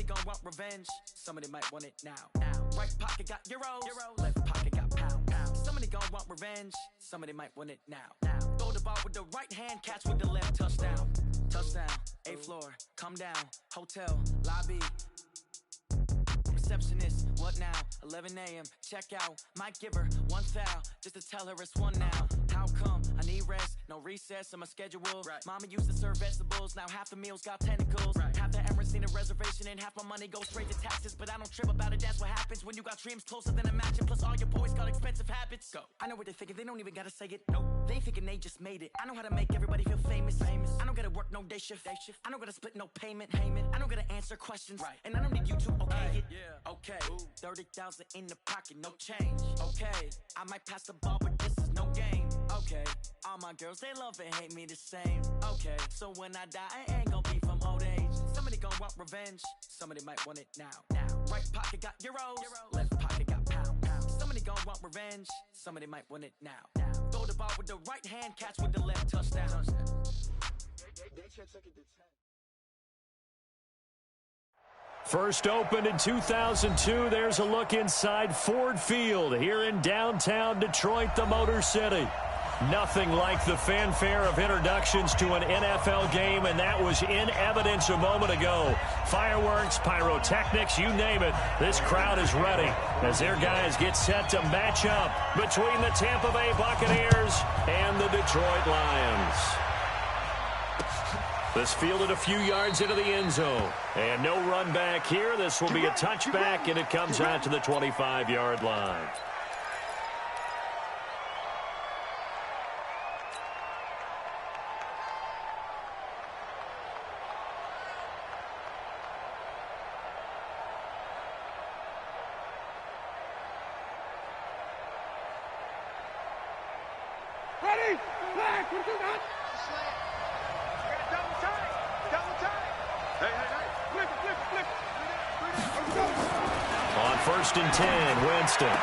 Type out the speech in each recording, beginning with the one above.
gon' want revenge. Somebody might want it now. Right pocket got euros. Left pocket got pounds. Somebody gon' want revenge. Somebody might want it now. Throw the ball with the right hand, catch with the left. Touchdown. Touchdown. A floor. Come down. Hotel. Lobby. Receptionist, what now? 11 a.m. Check out. Might give her one foul just to tell her it's one now. How come? I need rest, no recess in my schedule. Right. Mama used to serve vegetables, now half the meals got tentacles. Right. Half the Emirates need a reservation and half my money goes straight to taxes. But I don't trip about it, that's what happens when you got dreams closer than a match. And plus all your boys got expensive habits. Go. I know what they're thinking, they don't even gotta say it. Nope. They ain't thinking they just made it. I know how to make everybody feel famous. I don't gotta work no day shift. I don't gotta split no payment. I don't gotta answer questions. Right. And I don't need you to okay it. Yeah. Okay. 30,000 in the pocket, no change. Okay. I might pass the ball, but this is no game. Okay. All my girls, they love and hate me the same. Okay. So when I die, I ain't gonna be from old age. Somebody gon' want revenge. Somebody might want it now. Right pocket got euros. Left pocket got pounds. Somebody gon' want revenge. Somebody might want it now. Throw the ball with the right hand, catch with the left. Touchdown. They took it to 10. First opened in 2002. There's a look inside Ford Field here in downtown Detroit, the Motor City. Nothing like the fanfare of introductions to an NFL game, and that was in evidence a moment ago. Fireworks, pyrotechnics, you name it. This crowd is ready as their guys get set to match up between the Tampa Bay Buccaneers and the Detroit Lions. This fielded a few yards into the end zone. And no run back here. This will be a touchback, and it comes out to the 25-yard line. Ready? Back! We're doing that! On 1st and 10, Winston.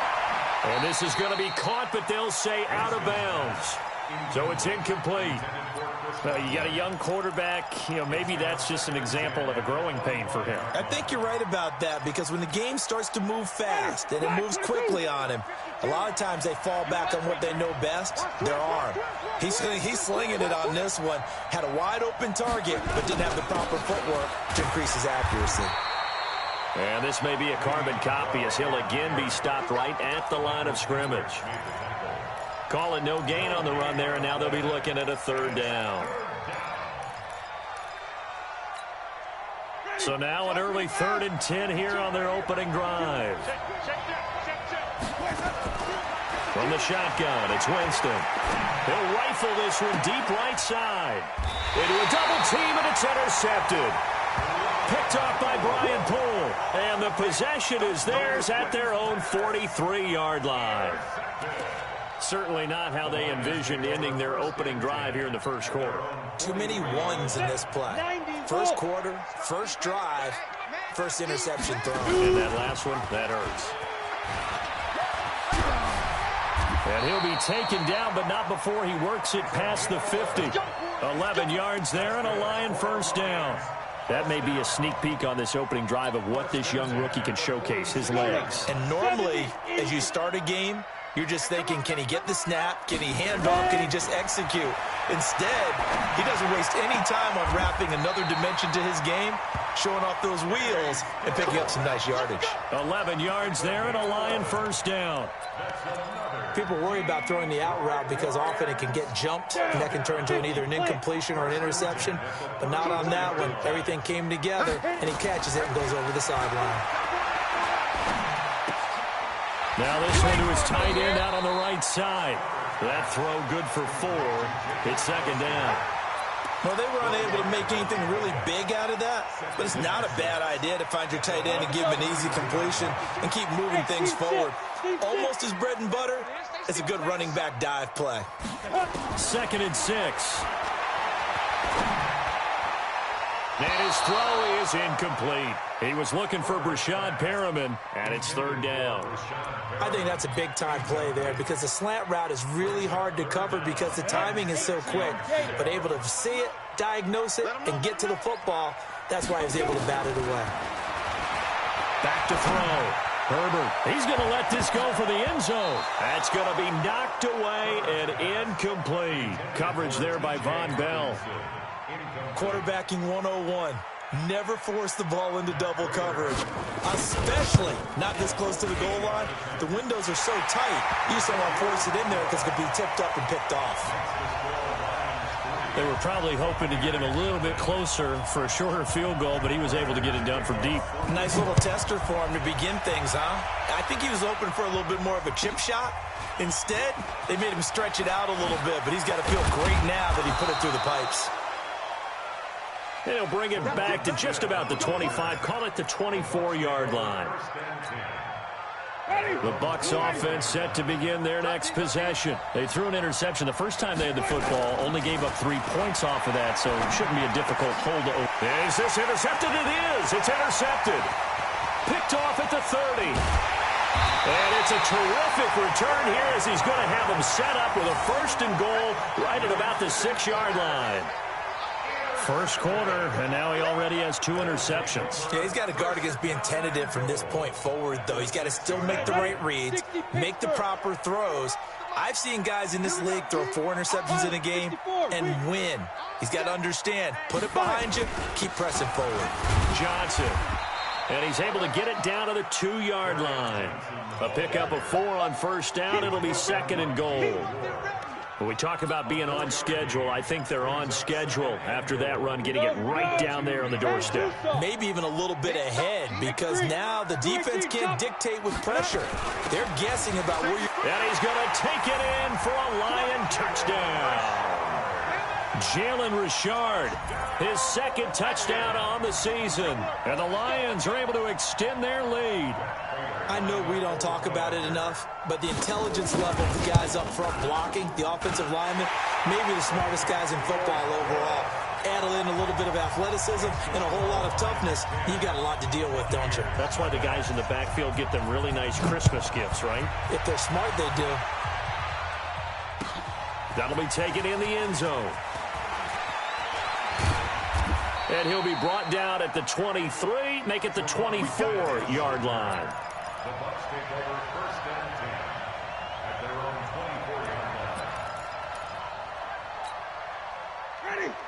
And this is going to be caught, but they'll say out of bounds. So it's incomplete. You got a young quarterback. Maybe that's just an example of a growing pain for him. I think you're right about that, because when the game starts to move fast and it moves quickly on him, a lot of times they fall back on what they know best, their arm. He's slinging it on this one. Had a wide open target, but didn't have the proper footwork to increase his accuracy. And this may be a carbon copy as he'll again be stopped right at the line of scrimmage. Call it no gain on the run there, and now they'll be looking at a 3rd down. So now an early 3rd and 10 here on their opening drive. From the shotgun, it's Winston. He'll rifle this one deep right side. Into a double team, and it's intercepted. Picked off by Brian Poole. And the possession is theirs at their own 43-yard line. Certainly not how they envisioned ending their opening drive here in the first quarter. Too many ones in this play. First quarter, first drive, first interception thrown. And that last one, that hurts. And he'll be taken down, but not before he works it past the 50. 11 yards there and a Lion 1st down. That may be a sneak peek on this opening drive of what this young rookie can showcase, his legs. And normally, as you start a game, you're just thinking, can he get the snap? Can he hand off? Can he just execute? Instead, he doesn't waste any time on wrapping another dimension to his game, showing off those wheels, and picking up some nice yardage. 11 yards there and a Lion 1st down. People worry about throwing the out route because often it can get jumped, and that can turn into either an incompletion or an interception. But not on that one. Everything came together, and he catches it and goes over the sideline. Now this one to his tight end out on the right side. That throw good for 4. It's 2nd down. Well, they were unable to make anything really big out of that, but it's not a bad idea to find your tight end and give him an easy completion and keep moving things forward. Almost his bread and butter. It's a good running back dive play. 2nd and 6. And his throw is incomplete. He was looking for Brashad Perriman, and it's 3rd down. I think that's a big-time play there because the slant route is really hard to cover because the timing is so quick. But able to see it, diagnose it, and get to the football, that's why he was able to bat it away. Back to throw. Herbert, he's going to let this go for the end zone. That's going to be knocked away and incomplete. Coverage there by Von Bell. Quarterbacking 101. Never force the ball into double coverage, especially not this close to the goal line. The windows are so tight, you just don't want to force it in there because it could be tipped up and picked off. They were probably hoping to get him a little bit closer for a shorter field goal, but he was able to get it done from deep. Nice little tester for him to begin things, huh? I think he was open for a little bit more of a chip shot. Instead, they made him stretch it out a little bit, but he's got to feel great now that he put it through the pipes. And he'll bring it back to just about the 25. Call it the 24-yard line. The Bucs offense set to begin their next possession. They threw an interception the first time they had the football, only gave up 3 points off of that, so it shouldn't be a difficult hold to open. Is this intercepted? It is. It's intercepted. Picked off at the 30. And it's a terrific return here as he's going to have them set up with a 1st and goal right at about the 6-yard line. First quarter, and now he already has 2 interceptions. Yeah, he's got to guard against being tentative from this point forward, though. He's got to still make the right reads, make the proper throws. I've seen guys in this league throw 4 interceptions in a game and win. He's got to understand, put it behind you, keep pressing forward. Johnson, and he's able to get it down to the 2-yard line. A pickup of 4 on first down. It'll be 2nd and goal. When we talk about being on schedule, I think they're on schedule after that run, getting it right down there on the doorstep. Maybe even a little bit ahead because now the defense can't dictate with pressure. They're guessing about where you're... And he's going to take it in for a Lion touchdown. Jalen Richard, his 2nd touchdown on the season. And the Lions are able to extend their lead. I know we don't talk about it enough, but the intelligence level of the guys up front blocking, the offensive linemen, maybe the smartest guys in football overall. Add in a little bit of athleticism and a whole lot of toughness, you got a lot to deal with, don't you? That's why the guys in the backfield get them really nice Christmas gifts, right? If they're smart, they do. That'll be taken in the end zone. And he'll be brought down at the 23, make it the 24-yard line. The Bucs take over 1st and 10 at their own 24-yard line.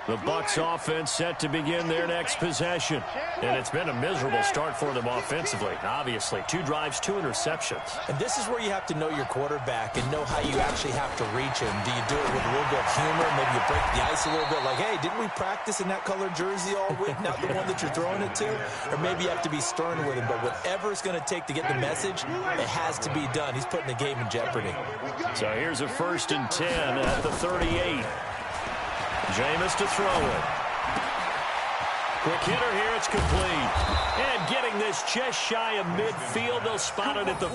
The Bucs offense set to begin their next possession. And it's been a miserable start for them offensively, obviously. 2 drives, 2 interceptions. And this is where you have to know your quarterback and know how you actually have to reach him. Do you do it with a little bit of humor? Maybe you break the ice a little bit like, hey, didn't we practice in that colored jersey all week? Not the one that you're throwing it to? Or maybe you have to be stern with him. But whatever it's going to take to get the message, it has to be done. He's putting the game in jeopardy. So here's a 1st and 10 at the 38. Jameis to throw it. Quick hitter here, it's complete. And getting this just shy of midfield, they'll spot it at the...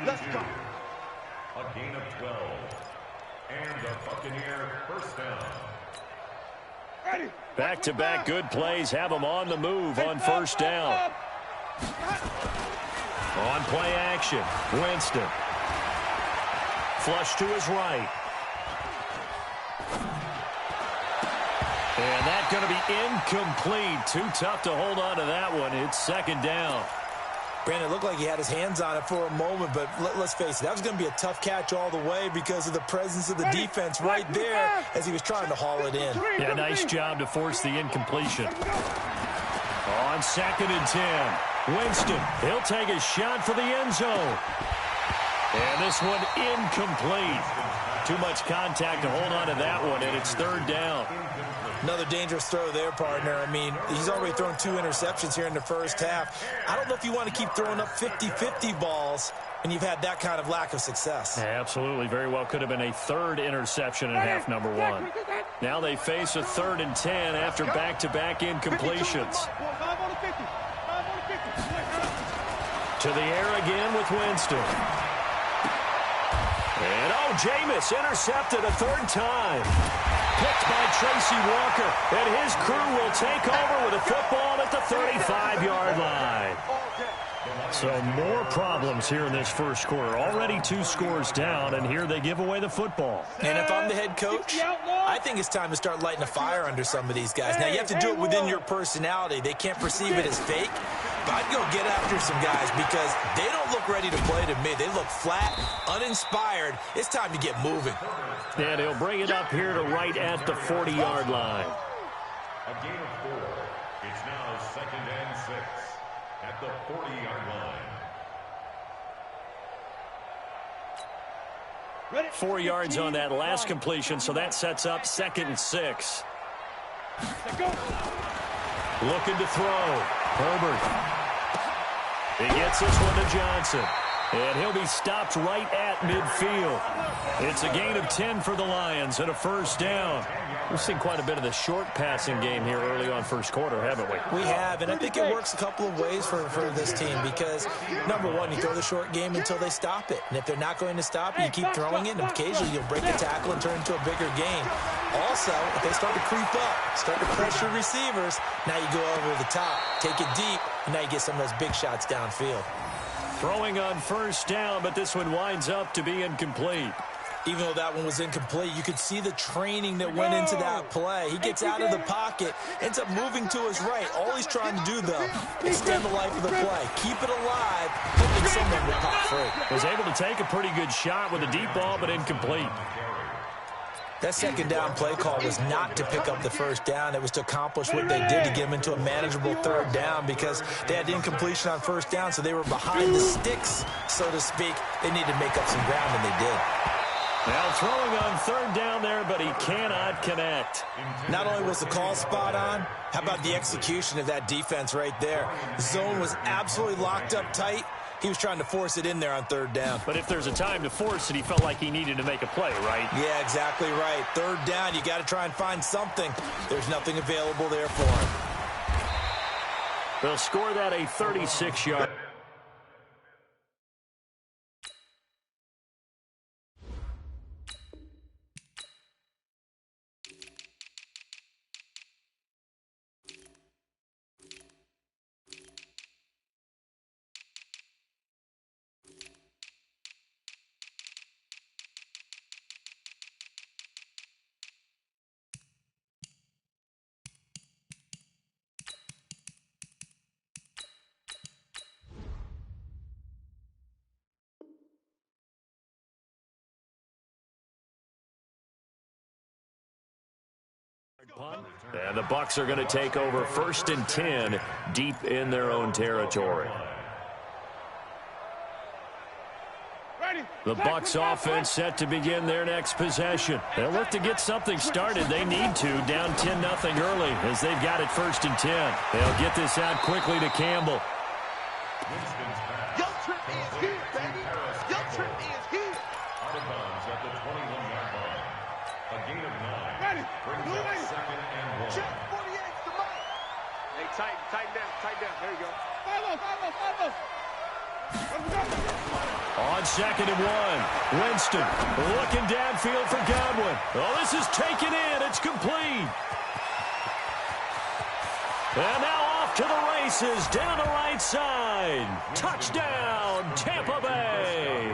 Let's go. A gain of 12. And the Buccaneer 1st down. Back-to-back good plays have them on the move on 1st down. On play action, Winston. Flush to his right. And that's going to be incomplete. Too tough to hold on to that one. It's 2nd down. Brandon, it looked like he had his hands on it for a moment, but let's face it, that was going to be a tough catch all the way because of the presence of the defense right there as he was trying to haul it in. Yeah, nice job to force the incompletion. On 2nd and 10, Winston, he'll take a shot for the end zone. And this one incomplete. Too much contact to hold on to that one, and it's 3rd down. Another dangerous throw there, partner. I mean, he's already thrown 2 interceptions here in the first half. I don't know if you want to keep throwing up 50-50 balls and you've had that kind of lack of success. Yeah, absolutely. Very well could have been a 3rd interception in half number 1. Now they face a 3rd and 10 after back-to-back incompletions. To the air again with Winston. And, Jameis intercepted a 3rd time. Picked by Tracy Walker, and his crew will take over with a football 35-yard line. So more problems here in this first quarter. Already 2 scores down, and here they give away the football. And if I'm the head coach, I think it's time to start lighting a fire under some of these guys. Now, you have to do it within your personality. They can't perceive it as fake. But I'd go get after some guys because they don't look ready to play to me. They look flat, uninspired. It's time to get moving. And he'll bring it up here to right at the 40-yard line. A gain of 4. It's now 2nd and 6 at the 40-yard line. 4 yards on that last completion, so that sets up 2nd and 6. Looking to throw. Herbert. He gets this one to Johnson. And he'll be stopped right at midfield. It's a gain of 10 for the Lions and a first down. We've seen quite a bit of the short passing game here early on first quarter, haven't we? We have, and I think it works a couple of ways for this team because, number one, you throw the short game until they stop it. And if they're not going to stop it, you keep throwing it, and occasionally you'll break a tackle and turn it into a bigger gain. Also, if they start to creep up, start to pressure receivers, now you go over the top, take it deep, and now you get some of those big shots downfield. Throwing on first down, but this one winds up to be incomplete. Even though that one was incomplete, you could see the training that went into that play. He gets out of the pocket, ends up moving to his right. All he's trying to do, though, is extend the life of the play. Keep it alive, hoping someone will pop free. Was able to take a pretty good shot with a deep ball, but incomplete. That second down play call was not to pick up the first down. It was to accomplish what they did to get them into a manageable third down because they had incompletion on first down, so they were behind the sticks, so to speak. They needed to make up some ground, and they did. Now throwing on third down there, but he cannot connect. Not only was the call spot on, how about the execution of that defense right there? The zone was absolutely locked up tight. He was trying to force it in there on third down. But if there's a time to force it, he felt like he needed to make a play, right? Yeah, exactly right. Third down, you got to try and find something. There's nothing available there for him. They'll score that a 36-yard. And the Bucs are going to take over 1st and 10 deep in their own territory. The Bucs offense set to begin their next possession. They'll look to get something started. They need to, down 10-0 early as they've got it 1st and 10. They'll get this out quickly to Campbell. Yo, Trip is here, baby. Yo, Trip is here. Out of bounds at the 21-yard line. A gain of 9. Brings up 2nd and 1. Check 48 to Mike. Hey, tighten down. There you go. Follow. On 2nd and 1, Winston looking downfield for Godwin. Oh, this is taken in. It's complete. And now off to the races down the right side. Touchdown, Tampa Bay.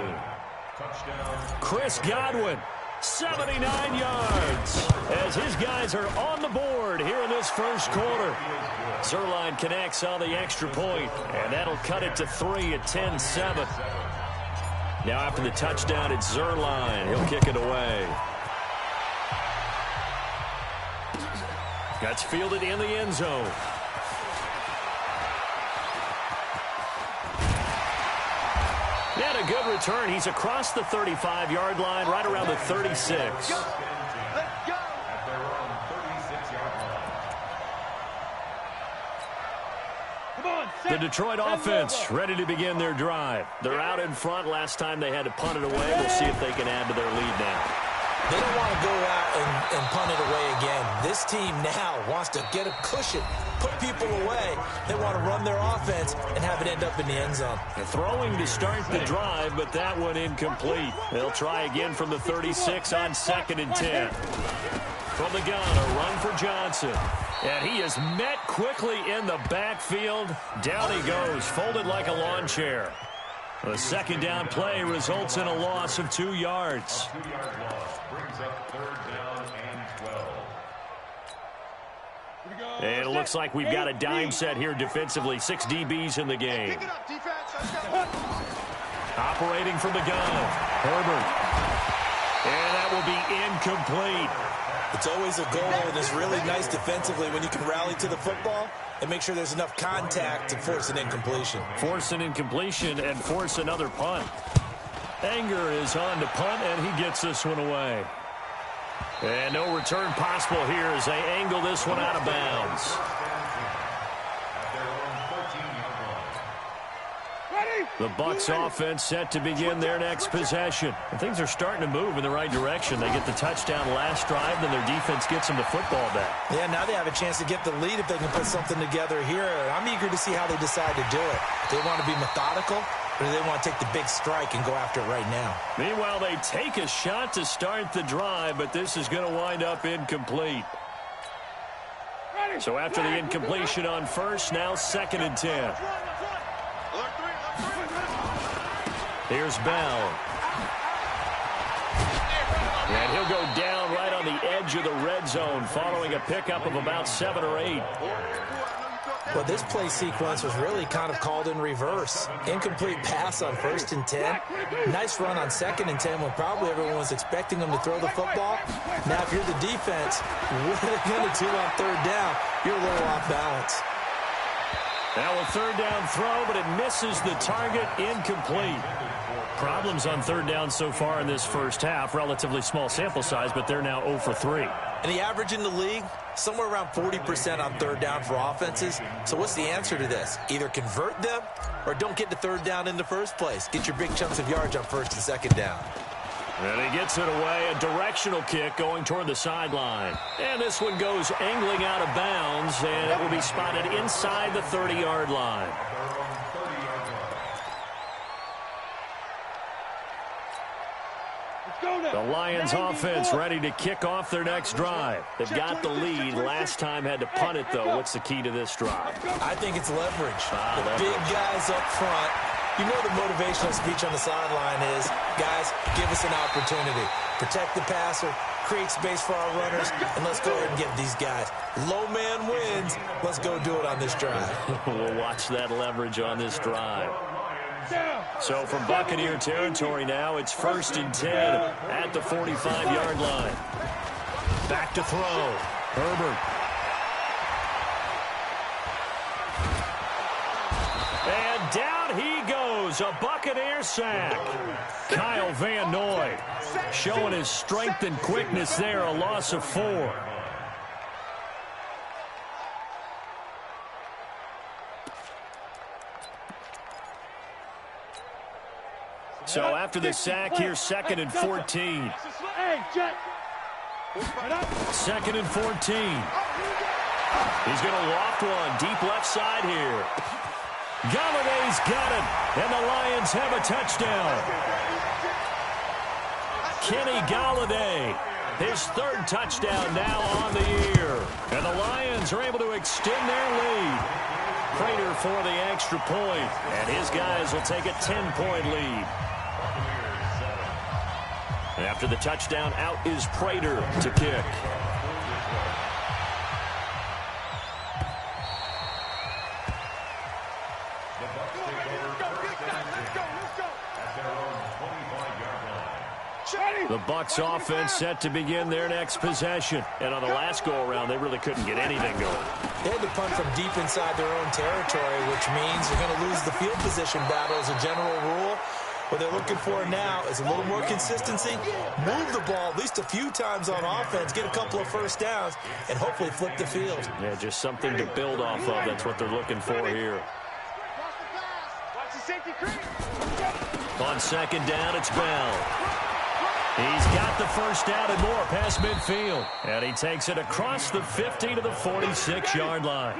Chris Godwin, 79 yards, as his guys are on the board here in this first quarter. Zuerlein connects on the extra point, and that'll cut it to 3 at 10-7. Now after the touchdown, it's Zuerlein. He'll kick it away. That's fielded in the end zone. And a good return. He's across the 35-yard line, right around the 36. Let's go. The Detroit offense ready to begin their drive. They're out in front. Last time they had to punt it away. We'll see if they can add to their lead now. They don't want to go out and punt it away again. This team now wants to get a cushion, put people away. They want to run their offense and have it end up in the end zone. Throwing to start the drive, but that one incomplete. They'll try again from the 36 on 2nd and 10. From the gun, a run for Johnson. And he is met quickly in the backfield. Down he goes, folded like a lawn chair. The second down play results in a loss of 2 yards. A 2-yard loss brings up 3rd down and 12. And it looks like we've got a dime set here defensively. 6 DBs in the game. Operating from the gun, Herbert. And that will be incomplete. It's always a goal, and it's really nice defensively when you can rally to the football and make sure there's enough contact to force an incompletion. Force an incompletion and force another punt. Anger is on to punt, and he gets this one away. And no return possible here as they angle this one out of bounds. The Bucs offense set to begin their next possession. And things are starting to move in the right direction. They get the touchdown last drive, then their defense gets them the football back. Yeah, now they have a chance to get the lead if they can put something together here. I'm eager to see how they decide to do it. Do they want to be methodical, or do they want to take the big strike and go after it right now? Meanwhile, they take a shot to start the drive, but this is going to wind up incomplete. So after the incompletion on first, now 2nd and 10. Here's Bell. And he'll go down right on the edge of the red zone following a pickup of about 7 or 8. Well, this play sequence was really kind of called in reverse. Incomplete pass on 1st and 10. Nice run on 2nd and 10 when probably everyone was expecting them to throw the football. Now, if you're the defense, what are they going to do on 3rd down? You're a little off balance. Now a 3rd down throw, but it misses the target, incomplete. Problems on 3rd down so far in this first half. Relatively small sample size, but they're now 0 for 3. And the average in the league, somewhere around 40% on 3rd down for offenses. So what's the answer to this? Either convert them or don't get to 3rd down in the first place. Get your big chunks of yards on 1st and 2nd down. And he gets it away, a directional kick going toward the sideline. And this one goes angling out of bounds, and it will be spotted inside the 30-yard line. The Lions offense ready to kick off their next drive. They've got the lead. Last time had to punt it, though. What's the key to this drive? I think it's leverage. The big guys up front. You know the motivational speech on the sideline is, guys, give us an opportunity. Protect the passer, create space for our runners, and let's go ahead and get these guys. Low man wins. Let's go do it on this drive. We'll watch that leverage on this drive. So from Buccaneer territory now, it's 1st and 10 at the 45-yard line. Back to throw. Herbert. And down he goes. A Buccaneer sack. Kyle Van Noy showing his strength and quickness there. A loss of 4. So after the sack, here's 2nd and 14. 2nd and 14. He's going to loft one deep left side here. Galladay's got it, and the Lions have a touchdown. Kenny Galladay, his 3rd touchdown now on the year. And the Lions are able to extend their lead. Prater for the extra point, and his guys will take a 10-point lead. After the touchdown, out is Prater to kick. The Bucs offense set to begin their next possession. And on the last go-around, they really couldn't get anything going. They had to punt from deep inside their own territory, which means they're going to lose the field position battle as a general rule. What they're looking for now is a little more consistency, move the ball at least a few times on offense, get a couple of 1st downs, and hopefully flip the field. Yeah, just something to build off of. That's what they're looking for here. On 2nd down, it's Bell. He's got the 1st down and more past midfield. And he takes it across the 50 to the 46-yard line.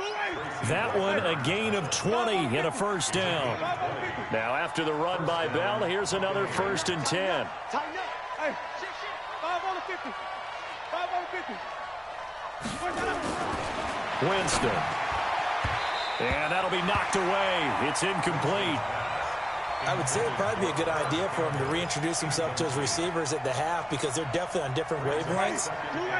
That one a gain of 20 and a 1st down. Now after the run by Bell, here's another 1st and 10. Tighten up. Hey, 5 on the 50. 5 on the 50. Winston. And that'll be knocked away. It's incomplete. I would say it'd probably be a good idea for him to reintroduce himself to his receivers at the half because they're definitely on different wavelengths.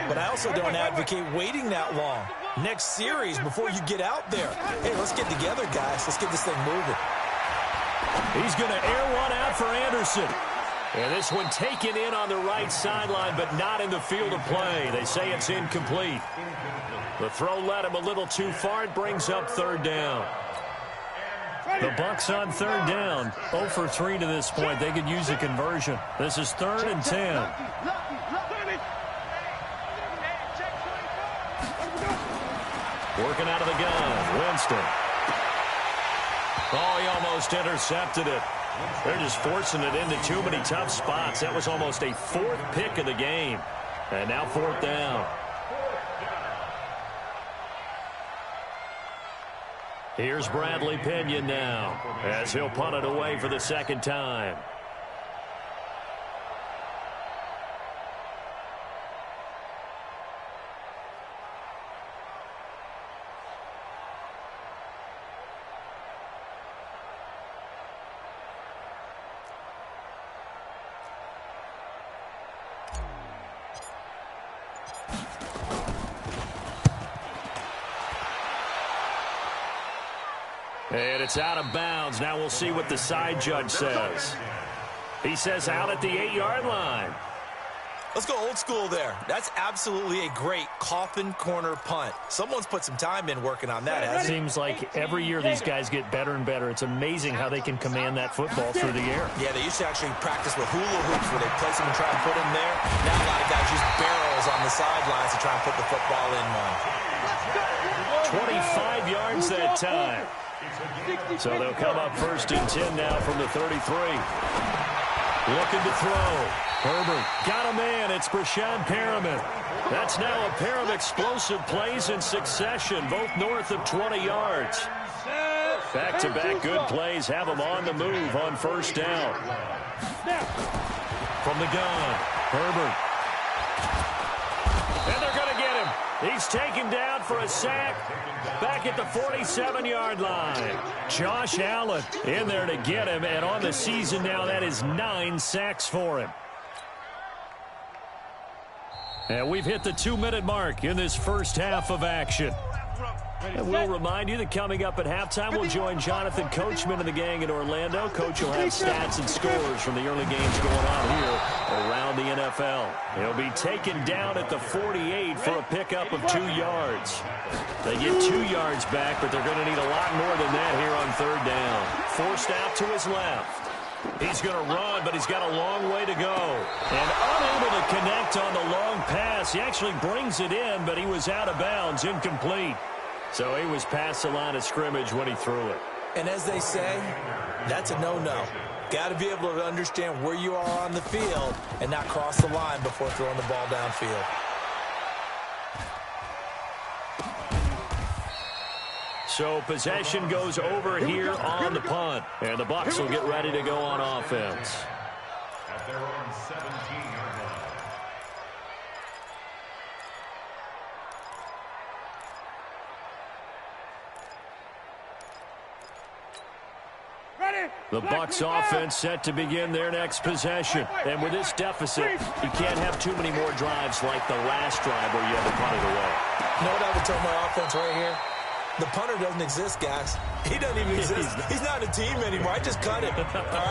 But I also don't advocate waiting that long. Next series before you get out there. Hey, let's get together, guys. Let's get this thing moving. He's going to air one out for Anderson. And this one taken in on the right sideline, but not in the field of play. They say it's incomplete. The throw led him a little too far. It brings up third down. The Bucks on third down. 0 for 3 to this point. They could use a conversion. This is 3rd and 10. Working out of the gun. Winston. Oh, he almost intercepted it. They're just forcing it into too many tough spots. That was almost a 4th pick of the game. And now 4th down. Here's Bradley Pinion now as he'll punt it away for the 2nd time. And it's out of bounds. Now we'll see what the side judge says. He says out at the 8-yard line. Let's go old school there. That's absolutely a great coffin corner punt. Someone's put some time in working on that, hasn't it? Seems like every year these guys get better and better. It's amazing how they can command that football through the air. Yeah, they used to actually practice with hula hoops where they place them and try and put them there. Now a lot of guys use barrels on the sidelines to try and put the football in one. 25 yards that time. So they'll come up 1st and 10 now from the 33. Looking to throw. Herbert got a man. It's Breshad Perriman. That's now a pair of explosive plays in succession, both north of 20 yards. Back-to-back good plays have them on the move on 1st down. From the gun, Herbert. And they're going to get him. He's taken down for a sack back at the 47-yard line. Josh Allen in there to get him, and on the season now, that is 9 sacks for him. And we've hit the 2-minute mark in this first half of action. And we'll remind you that coming up at halftime, we'll join Jonathan Coachman and the gang in Orlando. Coach will have stats and scores from the early games going on here around the NFL. He'll be taken down at the 48 for a pickup of 2 yards. They get 2 yards back, but they're going to need a lot more than that here on 3rd down. Forced out to his left. He's going to run, but he's got a long way to go. And unable to connect on the long pass. He actually brings it in, but he was out of bounds, incomplete. So he was past the line of scrimmage when he threw it. And as they say, that's a no-no. Got to be able to understand where you are on the field and not cross the line before throwing the ball downfield. So possession goes over here on the punt. And the Bucs will get ready to go on offense. At their own 17-yard line. The Bucs offense set to begin their next possession. And with this deficit, you can't have too many more drives like the last drive where you had to punt it away. You know what I would tell my offense right here? The punter doesn't exist, guys. He doesn't even exist. He's not a team anymore. I just cut him, all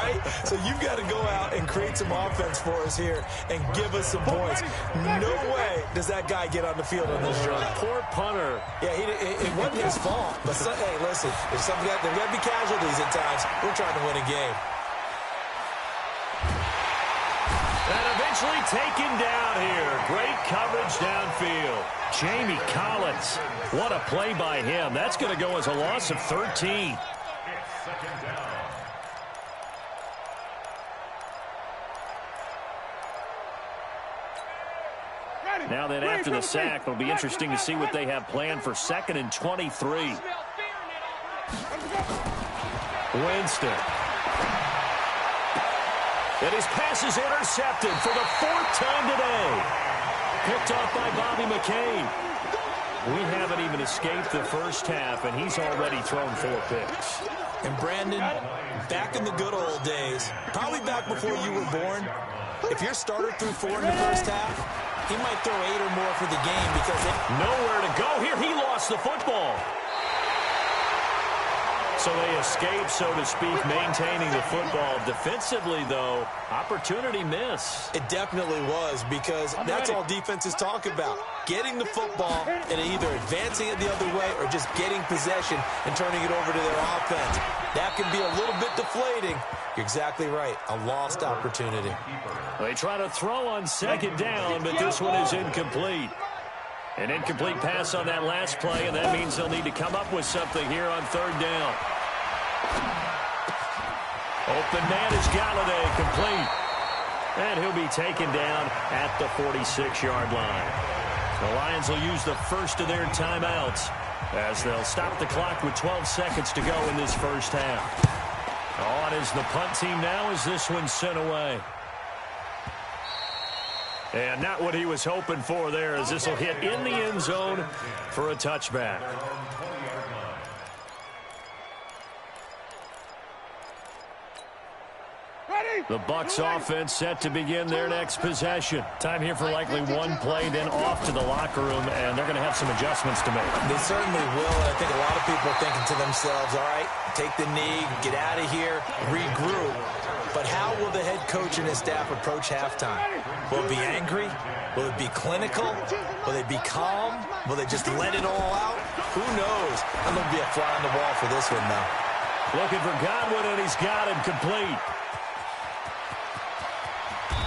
right? So you've got to go out and create some offense for us here and give us some points. No way does that guy get on the field on this drive. Poor punter. Yeah, it wasn't his fault. But, hey, listen, there's got to be casualties at times. We're trying to win a game. And eventually taken down here. Great coverage downfield. Jamie Collins. What a play by him. That's going to go as a loss of 13. It's 2nd down. Now then, after the sack, it'll be interesting to see what they have planned for 2nd and 23. Winston. And his pass is intercepted for the 4th time today. Picked off by Bobby McCain. We haven't even escaped the first half, and he's already thrown 4 picks. And Brandon, back in the good old days, probably back before you were born, if your starter threw 4 in the first half, he might throw 8 or more for the game because nowhere to go here. He lost the football. So they escape, so to speak, maintaining the football. Defensively, though, opportunity miss. It definitely was, because that's all defenses talk about. Getting the football and either advancing it the other way or just getting possession and turning it over to their offense. That can be a little bit deflating. You're exactly right. A lost opportunity. They try to throw on second down, but this one is incomplete. An incomplete pass on that last play, and that means they'll need to come up with something here on third down. Open man is Galladay, complete. And he'll be taken down at the 46-yard line. The Lions will use the first of their timeouts as they'll stop the clock with 12 seconds to go in this first half. On is the punt team now as this one's sent away. And not what he was hoping for there, as this will hit in the end zone for a touchback. The Bucs offense set to begin their next possession. Time here for likely one play, then off to the locker room, and they're going to have some adjustments to make. They certainly will, and I think a lot of people are thinking to themselves, all right, take the knee, get out of here, regroup. But how will the head coach and his staff approach halftime? Will it be angry? Will it be clinical? Will they be calm? Will they just let it all out? Who knows? I'm going to be a fly on the wall for this one, though. Looking for Godwin, and he's got him complete.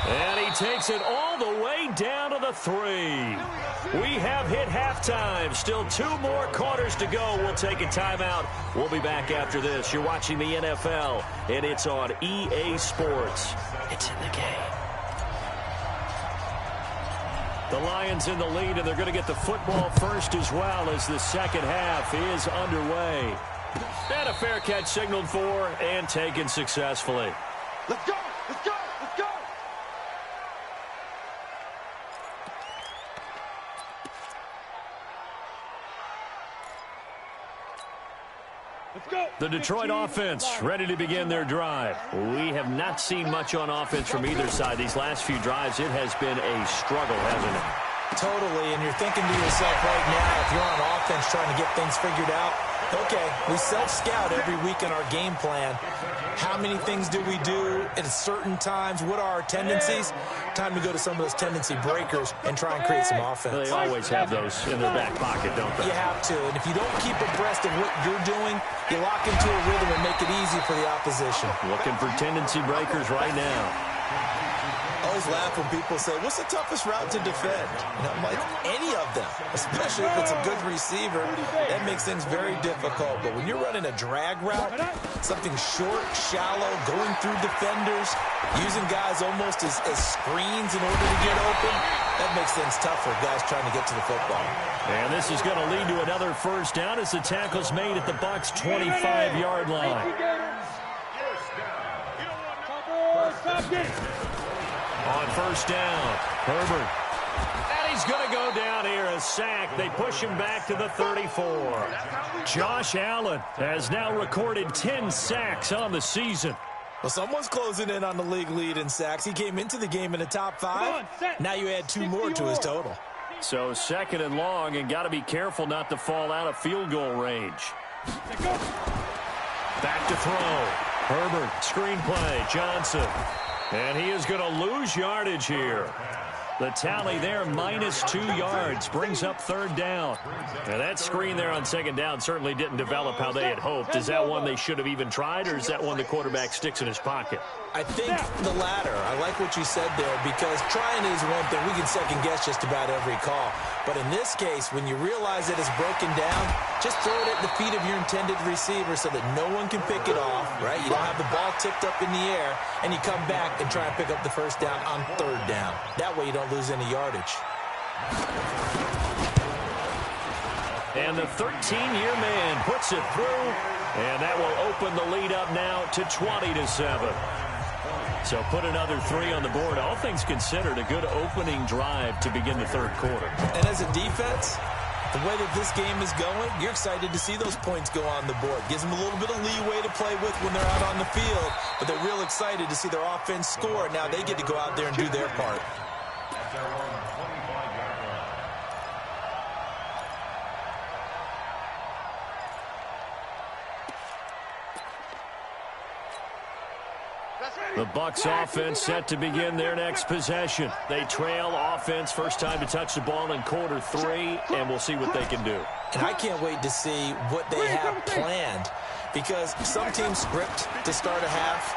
And he takes it all the way down to the 3. We have hit halftime. Still 2 more quarters to go. We'll take a timeout. We'll be back after this. You're watching the NFL, and it's on EA Sports. It's in the game. The Lions in the lead, and they're going to get the football first as well as the second half is underway. And a fair catch signaled for and taken successfully. Let's go! Let's go! Let's go! The Detroit offense ready to begin their drive. We have not seen much on offense from either side. These last few drives, it has been a struggle, hasn't it? Totally, and you're thinking to yourself right now, if you're on offense trying to get things figured out, okay, we self-scout every week in our game plan. How many things do we do at certain times? What are our tendencies? Time to go to some of those tendency breakers and try and create some offense. They always have those in their back pocket, don't they? You have to, and if you don't keep abreast of what you're doing, you lock into a rhythm and make it easy for the opposition. Looking for tendency breakers right now. I always laugh when people say, what's the toughest route to defend? And I'm like, any of them, especially if it's a good receiver. That makes things very difficult. But when you're running a drag route, something short, shallow, going through defenders, using guys almost as screens in order to get open, that makes things tough for guys trying to get to the football. And this is going to lead to another first down as the tackle's made at the Bucs' 25-yard line. On first down, Herbert. And he's going to go down here, a sack. They push him back to the 34. Josh Allen has now recorded 10 sacks on the season. Well, someone's closing in on the league lead in sacks. He came into the game in the top 5. Now you add 2 more to his total. So second and long, and got to be careful not to fall out of field goal range. Back to throw. Herbert, screenplay, Johnson. And he is going to lose yardage here. The tally there, -2 yards, brings up third down. And that screen there on second down certainly didn't develop how they had hoped. Is that one they should have even tried, or is that one the quarterback sticks in his pocket? I think the latter. I like what you said there, because trying is one thing. We can second-guess just about every call. But in this case, when you realize that it's broken down, just throw it at the feet of your intended receiver so that no one can pick it off, right? You don't have the ball tipped up in the air, and you come back and try and pick up the first down on third down. That way you don't lose any yardage. And the 13-year man puts it through, and that will open the lead up now to 20-7. So put another 3 on the board. All things considered, a good opening drive to begin the third quarter. And as a defense, The way that this game is going, you're excited to see those points go on the board. Gives them a little bit of leeway to play with when they're out on the field, but they're real excited to see their offense score. Now they get to go out there and do their part. The Bucs offense set to begin their next possession. They trail offense, first time to touch the ball in quarter 3, and we'll see what they can do. And I can't wait to see what they have planned, because some teams script to start a half.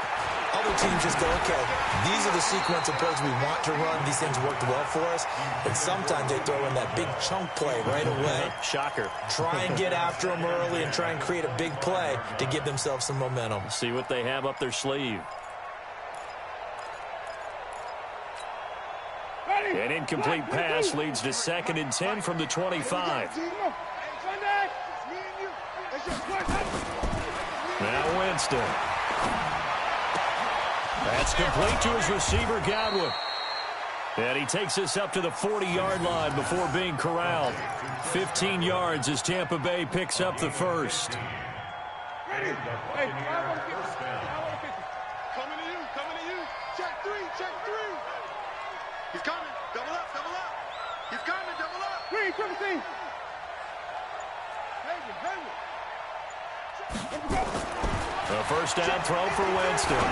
Other teams just go, okay, these are the sequence of plays we want to run. These things worked well for us. And sometimes they throw in that big chunk play right away. Shocker. Try and get after them early and try and create a big play to give themselves some momentum. See what they have up their sleeve. An incomplete pass leads to 2nd and 10 from the 25. Now Winston. That's complete to his receiver, Godwin. And he takes us up to the 40-yard line before being corralled. 15 yards as Tampa Bay picks up the first. Coming to you. Check three. He's coming. Double up. He's coming, double up. 3, 17. A first down throw for Winston.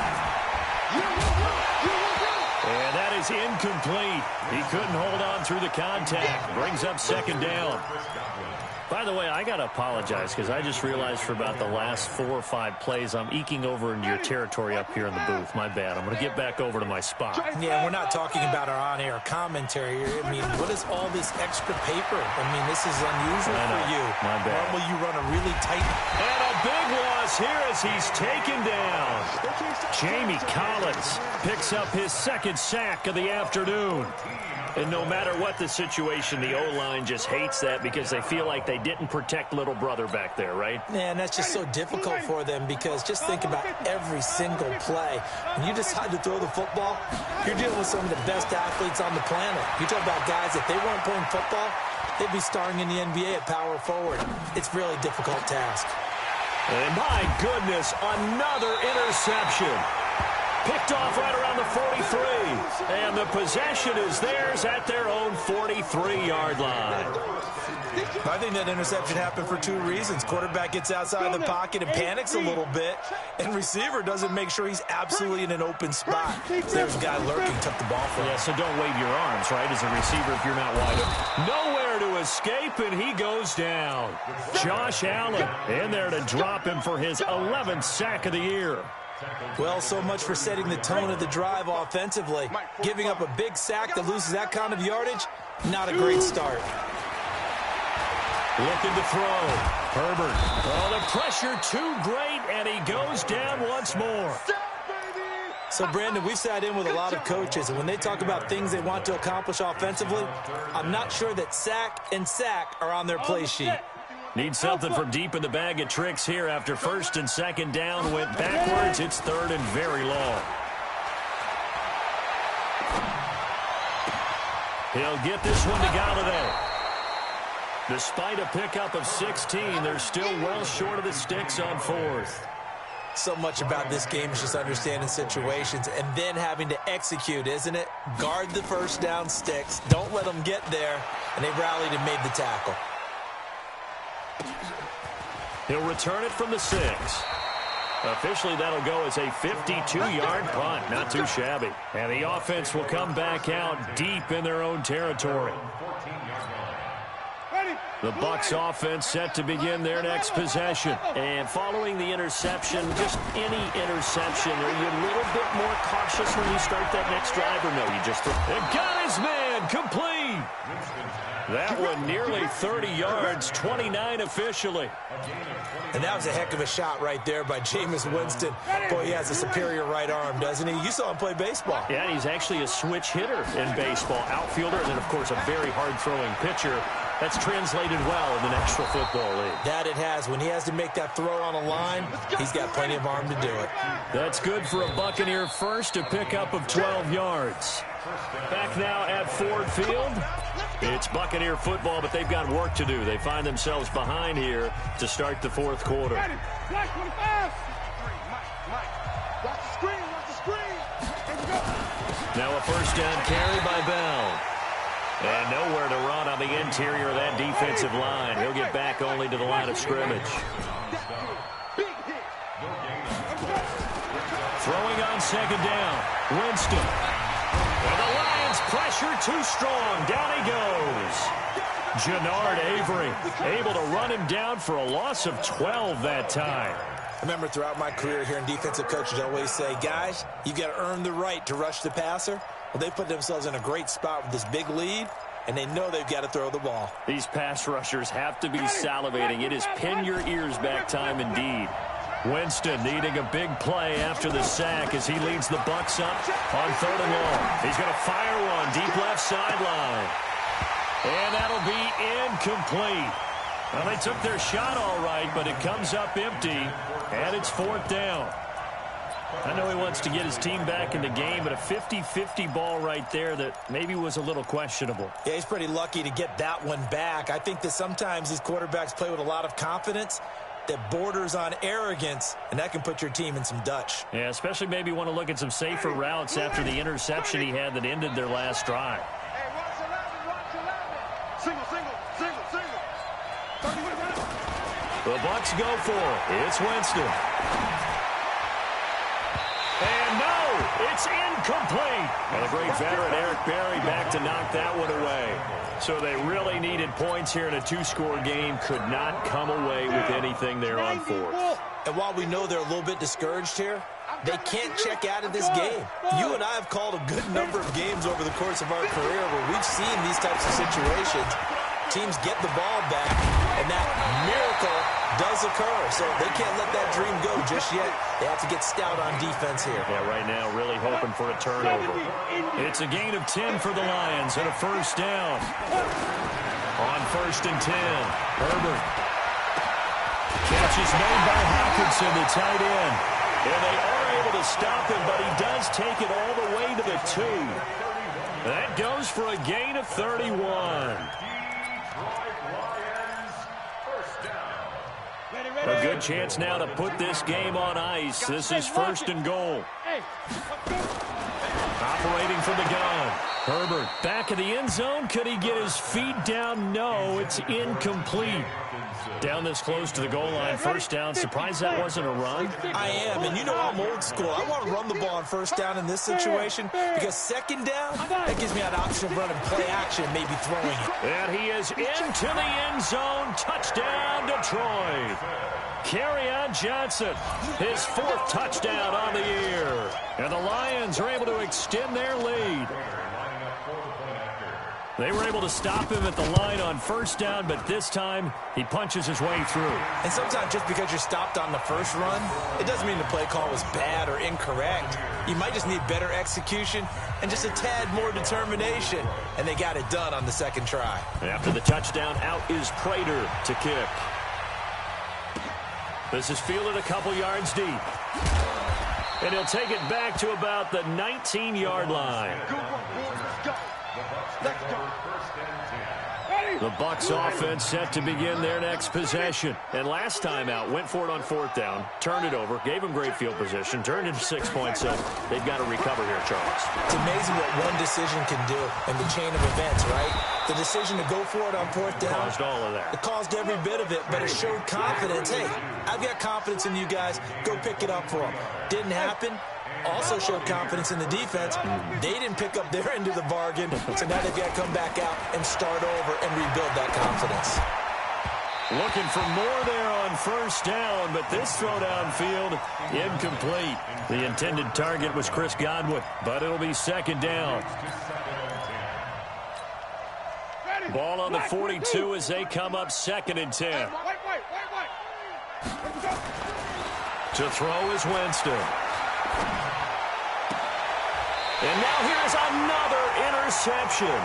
And that is incomplete. He couldn't hold on through the contact. Brings up 2nd down. By the way, I got to apologize because I just realized for about the last 4 or 5 plays, I'm eking over into your territory up here in the booth. My bad. I'm going to get back over to my spot. Yeah, we're not talking about our on-air commentary here. I mean, what is all this extra paper? I mean, this is unusual for you. My bad. Normally you run a really tight... And a big loss here as he's taken down. Jamie Collins picks up his 2nd sack of the afternoon. And no matter what the situation, the O-line just hates that because they feel like they didn't protect little brother back there, right? Man, that's just so difficult for them because just think about every single play. When you decide to throw the football, you're dealing with some of the best athletes on the planet. You talk about guys, if they weren't playing football, they'd be starring in the NBA at power forward. It's a really difficult task. And my goodness, another interception. Picked off right around the 43. And the possession is theirs at their own 43-yard line. I think that interception happened for 2 reasons. Quarterback gets outside the pocket and panics a little bit, and receiver doesn't make sure he's absolutely in an open spot. So there's a guy lurking, took the ball from him. Yeah, so don't wave your arms, right, as a receiver if you're not wide open. Nowhere to escape, and he goes down. Josh Allen in there to drop him for his 11th sack of the year. Well, so much for setting the tone of the drive offensively. Giving up a big sack that loses that kind of yardage, not a great start. Looking to throw. Herbert. Oh, the pressure too great, and he goes down once more. So, Brandon, we've sat in with a lot of coaches, and when they talk about things they want to accomplish offensively, I'm not sure that sack and sack are on their play sheet. Need something from deep in the bag of tricks here after 1st and 2nd down went backwards. It's 3rd and very long. He'll get this one to Galladay. Despite a pickup of 16, they're still well short of the sticks on 4th. So much about this game is just understanding situations and then having to execute, isn't it? Guard the first down sticks. Don't let them get there. And they rallied and made the tackle. He'll return it from the 6. Officially, that'll go as a 52-yard punt. Not too shabby. And the offense will come back out deep in their own territory. The Bucs offense set to begin their next possession. And following the interception, just any interception, are you a little bit more cautious when you start that next drive, or no? You just got his man complete. That one nearly 30 yards, 29 officially. And that was a heck of a shot right there by Jameis Winston. Boy, he has a superior right arm, doesn't he? You saw him play baseball. Yeah, he's actually a switch hitter in baseball. Outfielder, and then, of course, a very hard-throwing pitcher. That's translated well in the National Football League. That it has. When he has to make that throw on a line, he's got plenty of arm to do it. That's good for a Buccaneer first, a pickup of 12 yards. Back now at Ford Field. It's Buccaneer football, but they've got work to do. They find themselves behind here to start the fourth quarter. Watch the screen, watch the screen. Now a first down carry by Bell. And nowhere to run on the interior of that defensive line. He'll get back only to the line of scrimmage. Throwing on second down. Winston. And the Lions pressure too strong. Down he goes. Jannard Avery able to run him down for a loss of 12 that time. I remember throughout my career hearing defensive coaches always say, guys, you got to earn the right to rush the passer. Well, they put themselves in a great spot with this big lead, and they know they've got to throw the ball. These pass rushers have to be salivating. It is pin your ears back time indeed. Winston needing a big play after the sack as he leads the Bucs up on 3rd and long. He's going to fire one deep left sideline. And that'll be incomplete. Well, they took their shot all right, but it comes up empty, and it's 4th down. I know he wants to get his team back in the game, but a 50-50 ball right there that maybe was a little questionable. Yeah, he's pretty lucky to get that one back. I think that sometimes these quarterbacks play with a lot of confidence that borders on arrogance, and that can put your team in some Dutch. Yeah, especially maybe want to look at some safer routes after the interception he had that ended their last drive. Hey, watch 11. Single. The Bucs go for it. It's Winston. And no, it's incomplete. And the great veteran Eric Berry back to knock that one away. So they really needed points here in a 2-score game. Could not come away with anything there on 4th. And while we know they're a little bit discouraged here, they can't check out of this game. You and I have called a good number of games over the course of our career where we've seen these types of situations. Teams get the ball back, and that miracle does occur. So they can't let that dream go just yet. They have to get stout on defense here. Yeah, right now really hoping for a turnover. It's a gain of 10 for the Lions and a first down. On 1st and 10, Herbert. Catch is made by Hockenson, the tight end. And they are able to stop him, but he does take it all the way to the 2. That goes for a gain of 31. A good chance now to put this game on ice. This is 1st and goal. Operating from the gun. Herbert back in the end zone. Could he get his feet down? No, it's incomplete. Down this close to the goal line. First down. Surprised that wasn't a run? I am, and you know I'm old school. I want to run the ball on first down in this situation because second down, that gives me an option of running play action, maybe throwing it. And he is into the end zone. Touchdown, Detroit. Kerryon Johnson, his 4th touchdown on the year. And the Lions are able to extend their lead. They were able to stop him at the line on first down, but this time he punches his way through. And sometimes just because you're stopped on the first run, it doesn't mean the play call was bad or incorrect. You might just need better execution and just a tad more determination. And they got it done on the second try. After the touchdown, out is Prater to kick. This is fielded a couple yards deep. And he'll take it back to about the 19-yard line. The Bucs offense set to begin their next possession. And last time out, went for it on 4th down, turned it over, gave them great field position, turned into 6 points. So they've got to recover here, Charles. It's amazing what one decision can do in the chain of events, right? The decision to go for it on 4th down. Caused all of that. It caused every bit of it, but it showed confidence. Hey, I've got confidence in you guys. Go pick it up for them. Didn't happen. Also showed confidence in the defense. They didn't pick up their end of the bargain, so now they've got to come back out and start over and rebuild that confidence. Looking for more there on first down, but this throw downfield, incomplete. The intended target was Chris Godwin, but it'll be second down. Ball on the 42 as they come up 2nd and 10. To throw is Winston. And now here's another interception.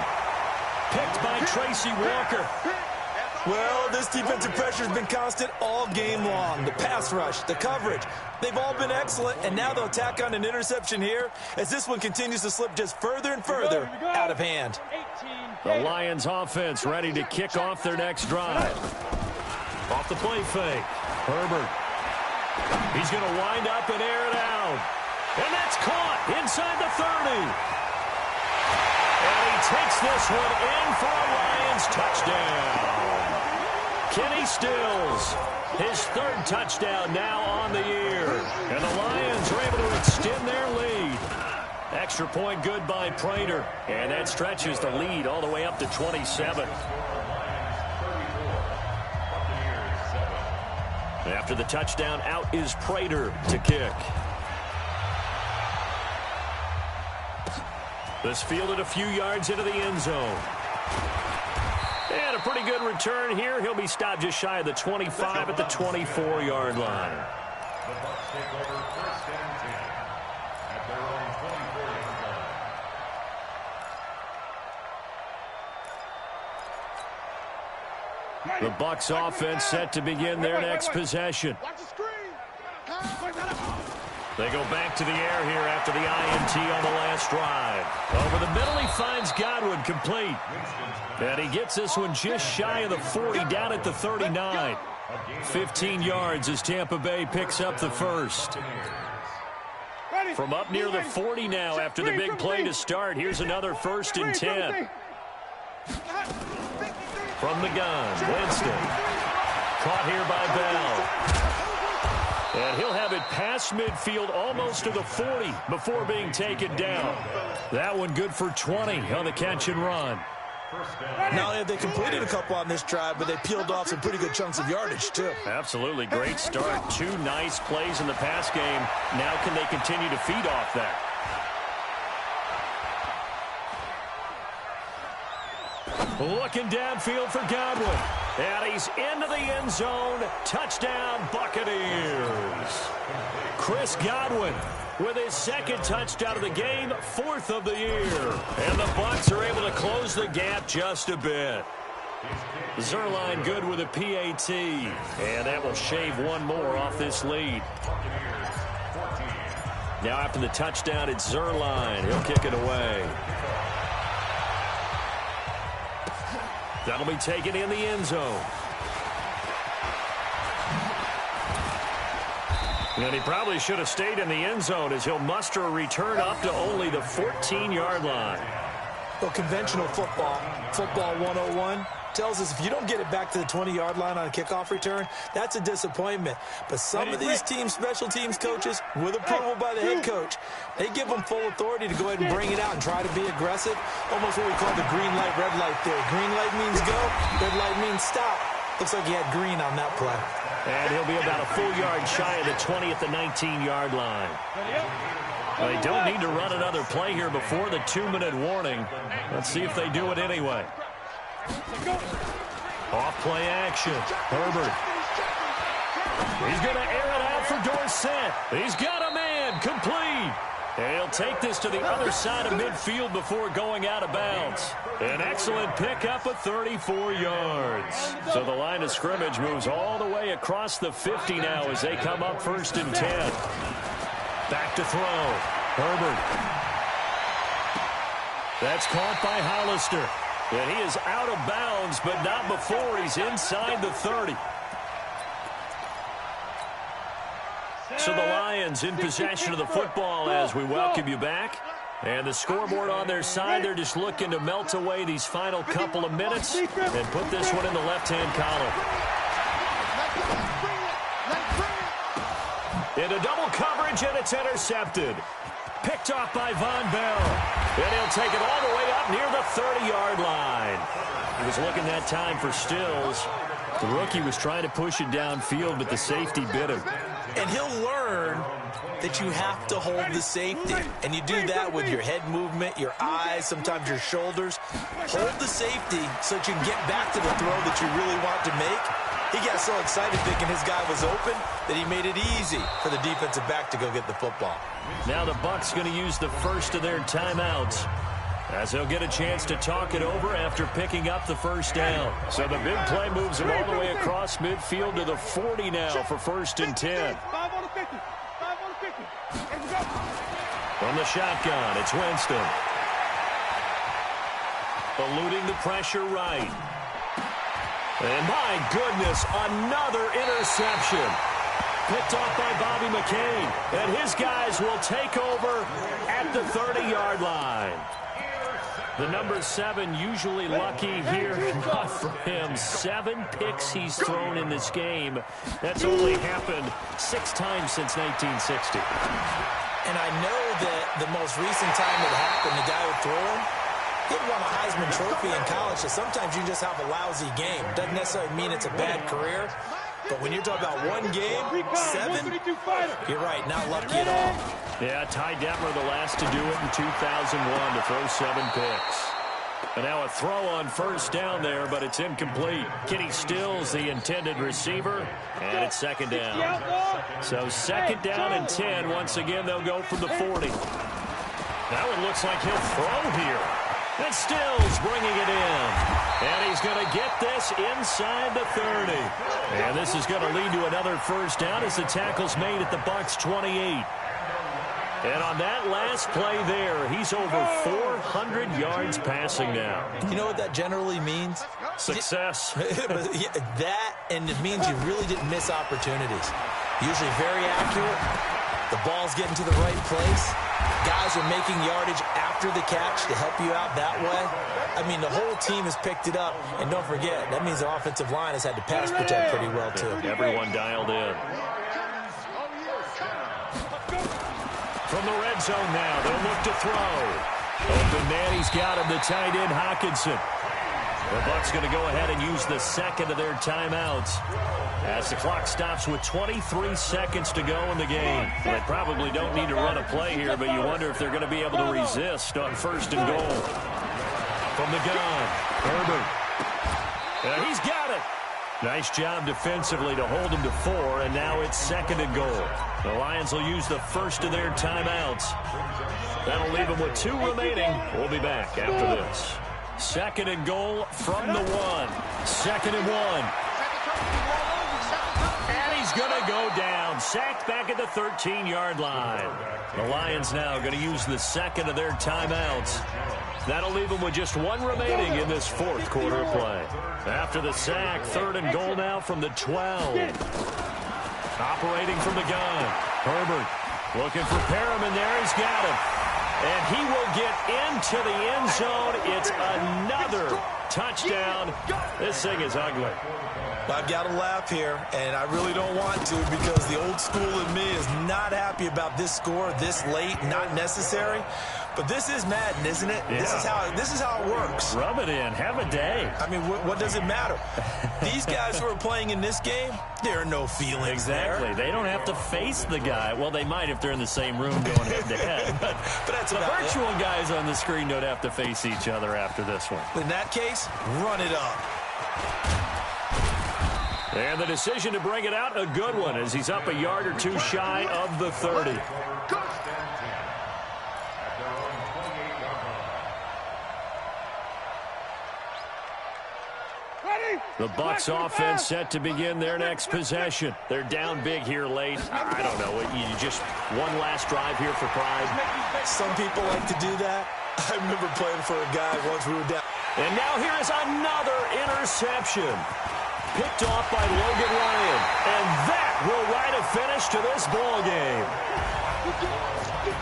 Picked by Tracy Walker. Well, this defensive pressure has been constant all game long. The pass rush, the coverage, they've all been excellent, and now they'll tack on an interception here as this one continues to slip just further and further out of hand. The Lions offense ready to kick off their next drive. Off the play fake, Herbert. He's going to wind up and air it out. And that's caught inside the 30. And he takes this one in for a Lions touchdown. Kenny Stills, his third touchdown now on the year. And the Lions are able to extend their lead. Extra point good by Prater. And that stretches the lead all the way up to 27. After the touchdown, out is Prater to kick. This fielded a few yards into the end zone. And a pretty good return here. He'll be stopped just shy of the 25 at the 24-yard line. The Bucs take over first and 10 at their own 24-yard line. The Bucs offense set to begin their next possession. They go back to the air here after the INT on the last drive. Over the middle, he finds Godwin complete. And he gets this one just shy of the 40, down at the 39. 15 yards as Tampa Bay picks up the first. From up near the 40 now after the big play to start, here's another 1st and 10. From the gun, Winston. Caught here by Bell. And he'll have it past midfield almost to the 40 before being taken down. That one good for 20 on the catch and run. Not only have they completed a couple on this drive, but they peeled off some pretty good chunks of yardage, too. Absolutely. Great start. 2 nice plays in the pass game. Now can they continue to feed off that? Looking downfield for Godwin. And he's into the end zone. Touchdown, Buccaneers. Chris Godwin with his 2nd touchdown of the game, 4th of the year. And the Bucs are able to close the gap just a bit. Zuerlein good with a PAT. And that will shave one more off this lead. Now after the touchdown, it's Zuerlein. He'll kick it away. That'll be taken in the end zone. And he probably should have stayed in the end zone as he'll muster a return up to only the 14-yard line. Well, conventional football 101, tells us if you don't get it back to the 20-yard line on a kickoff return, that's a disappointment. But some of these team special teams coaches, with approval by the head coach, they give them full authority to go ahead and bring it out and try to be aggressive. Almost what we call the green light, red light theory. Green light means go, red light means stop. Looks like he had green on that play. And he'll be about a full yard shy of the 20 at the 19-yard line. Well, they don't need to run another play here before the 2-minute warning. Let's see if they do it anyway. Off play action. Herbert. He's going to air it out for Dorsett. He's got a man complete. And he'll take this to the other side of midfield before going out of bounds. An excellent pickup of 34 yards. So the line of scrimmage moves all the way across the 50 now as they come up 1st and 10. Back to throw. Herbert. That's caught by Hollister. And he is out of bounds, but not before he's inside the 30. So the Lions in possession of the football as we welcome you back. And the scoreboard on their side, they're just looking to melt away these final couple of minutes and put this one in the left-hand column. Into double coverage, and it's intercepted. Picked off by Von Bell. And he'll take it all the way up near the 30-yard line. He was looking that time for Stills. The rookie was trying to push it downfield, but the safety bit him. And he'll learn that you have to hold the safety. And you do that with your head movement, your eyes, sometimes your shoulders. Hold the safety so that you can get back to the throw that you really want to make. He got so excited thinking his guy was open that he made it easy for the defensive back to go get the football. Now the Bucs going to use the first of their timeouts. as they'll get a chance to talk it over after picking up the first down. So the big play moves them all the way across midfield to the 40 now for 1st and 10. 5 on the 50. 5 on the 50. Here we go. From the shotgun, it's Winston. Eluding the pressure right. And my goodness, another interception. Picked off by Bobby McCain. And his guys will take over at the 30-yard line. The number 7 usually lucky here. Not for him. 7 picks he's thrown in this game. That's only happened 6 times since 1960. And I know that the most recent time it happened, the guy who threw him, he won a Heisman Trophy in college, so sometimes you just have a lousy game. Doesn't necessarily mean it's a bad career, but when you're talking about one game, 7, you're right, not lucky at all. Yeah, Ty Detmer the last to do it in 2001 to throw 7 picks. And now a throw on 1st down there, but it's incomplete. Kenny Stills, the intended receiver, and it's 2nd down. So 2nd down and 10. Once again, they'll go from the 40. Now it looks like he'll throw here. And Stills bringing it in. And he's going to get this inside the 30. And this is going to lead to another 1st down as the tackle's made at the Bucs 28. And on that last play there, he's over 400 yards passing now. You know what that generally means? Success. That, and it means you really didn't miss opportunities. Usually very accurate. The ball's getting to the right place. Guys are making yardage after the catch to help you out that way. I mean, the whole team has picked it up. And don't forget, that means the offensive line has had to pass protect pretty well, too. Everyone dialed in. From the red zone now, they'll look to throw. Open man, he's got him, the tight end, Hockenson. The Bucs going to go ahead and use the 2nd of their timeouts as the clock stops with 23 seconds to go in the game. They probably don't need to run a play here, but you wonder if they're going to be able to resist on 1st and goal. From the gun, Herbert. He's got it. Nice job defensively to hold him to 4, and now it's 2nd and goal. The Lions will use the 1st of their timeouts. That'll leave them with 2 remaining. We'll be back after this. 2nd and goal from the 1. 2nd and 1. And he's going to go down. Sacked back at the 13-yard line. The Lions now going to use the 2nd of their timeouts. That'll leave them with just 1 remaining in this 4th quarter of play. After the sack, 3rd and goal now from the 12. Operating from the gun. Herbert looking for Perriman there. He's got him. And he will get into the end zone. It's another touchdown. This thing is ugly. I've got to laugh here, and I really don't want to because the old school in me is not happy about this score this late, not necessary. But this is Madden, isn't it? Yeah. This is how it works. Rub it in. Have a day. I mean, what does it matter? These guys who are playing in this game, there are no feelings exactly. They don't have to face the guy. Well, they might if they're in the same room going head-to-head. But that's the virtual guys on the screen don't have to face each other after this one. In that case, run it up. And the decision to bring it out, a good one, as he's up a yard or 2 shy of the 30. The Bucs offense set to begin their next possession. They're down big here late. I don't know. You just one last drive here for pride. Some people like to do that. I remember playing for a guy once we were down. And now here is another interception. Picked off by Logan Ryan. And that will write a finish to this ball game.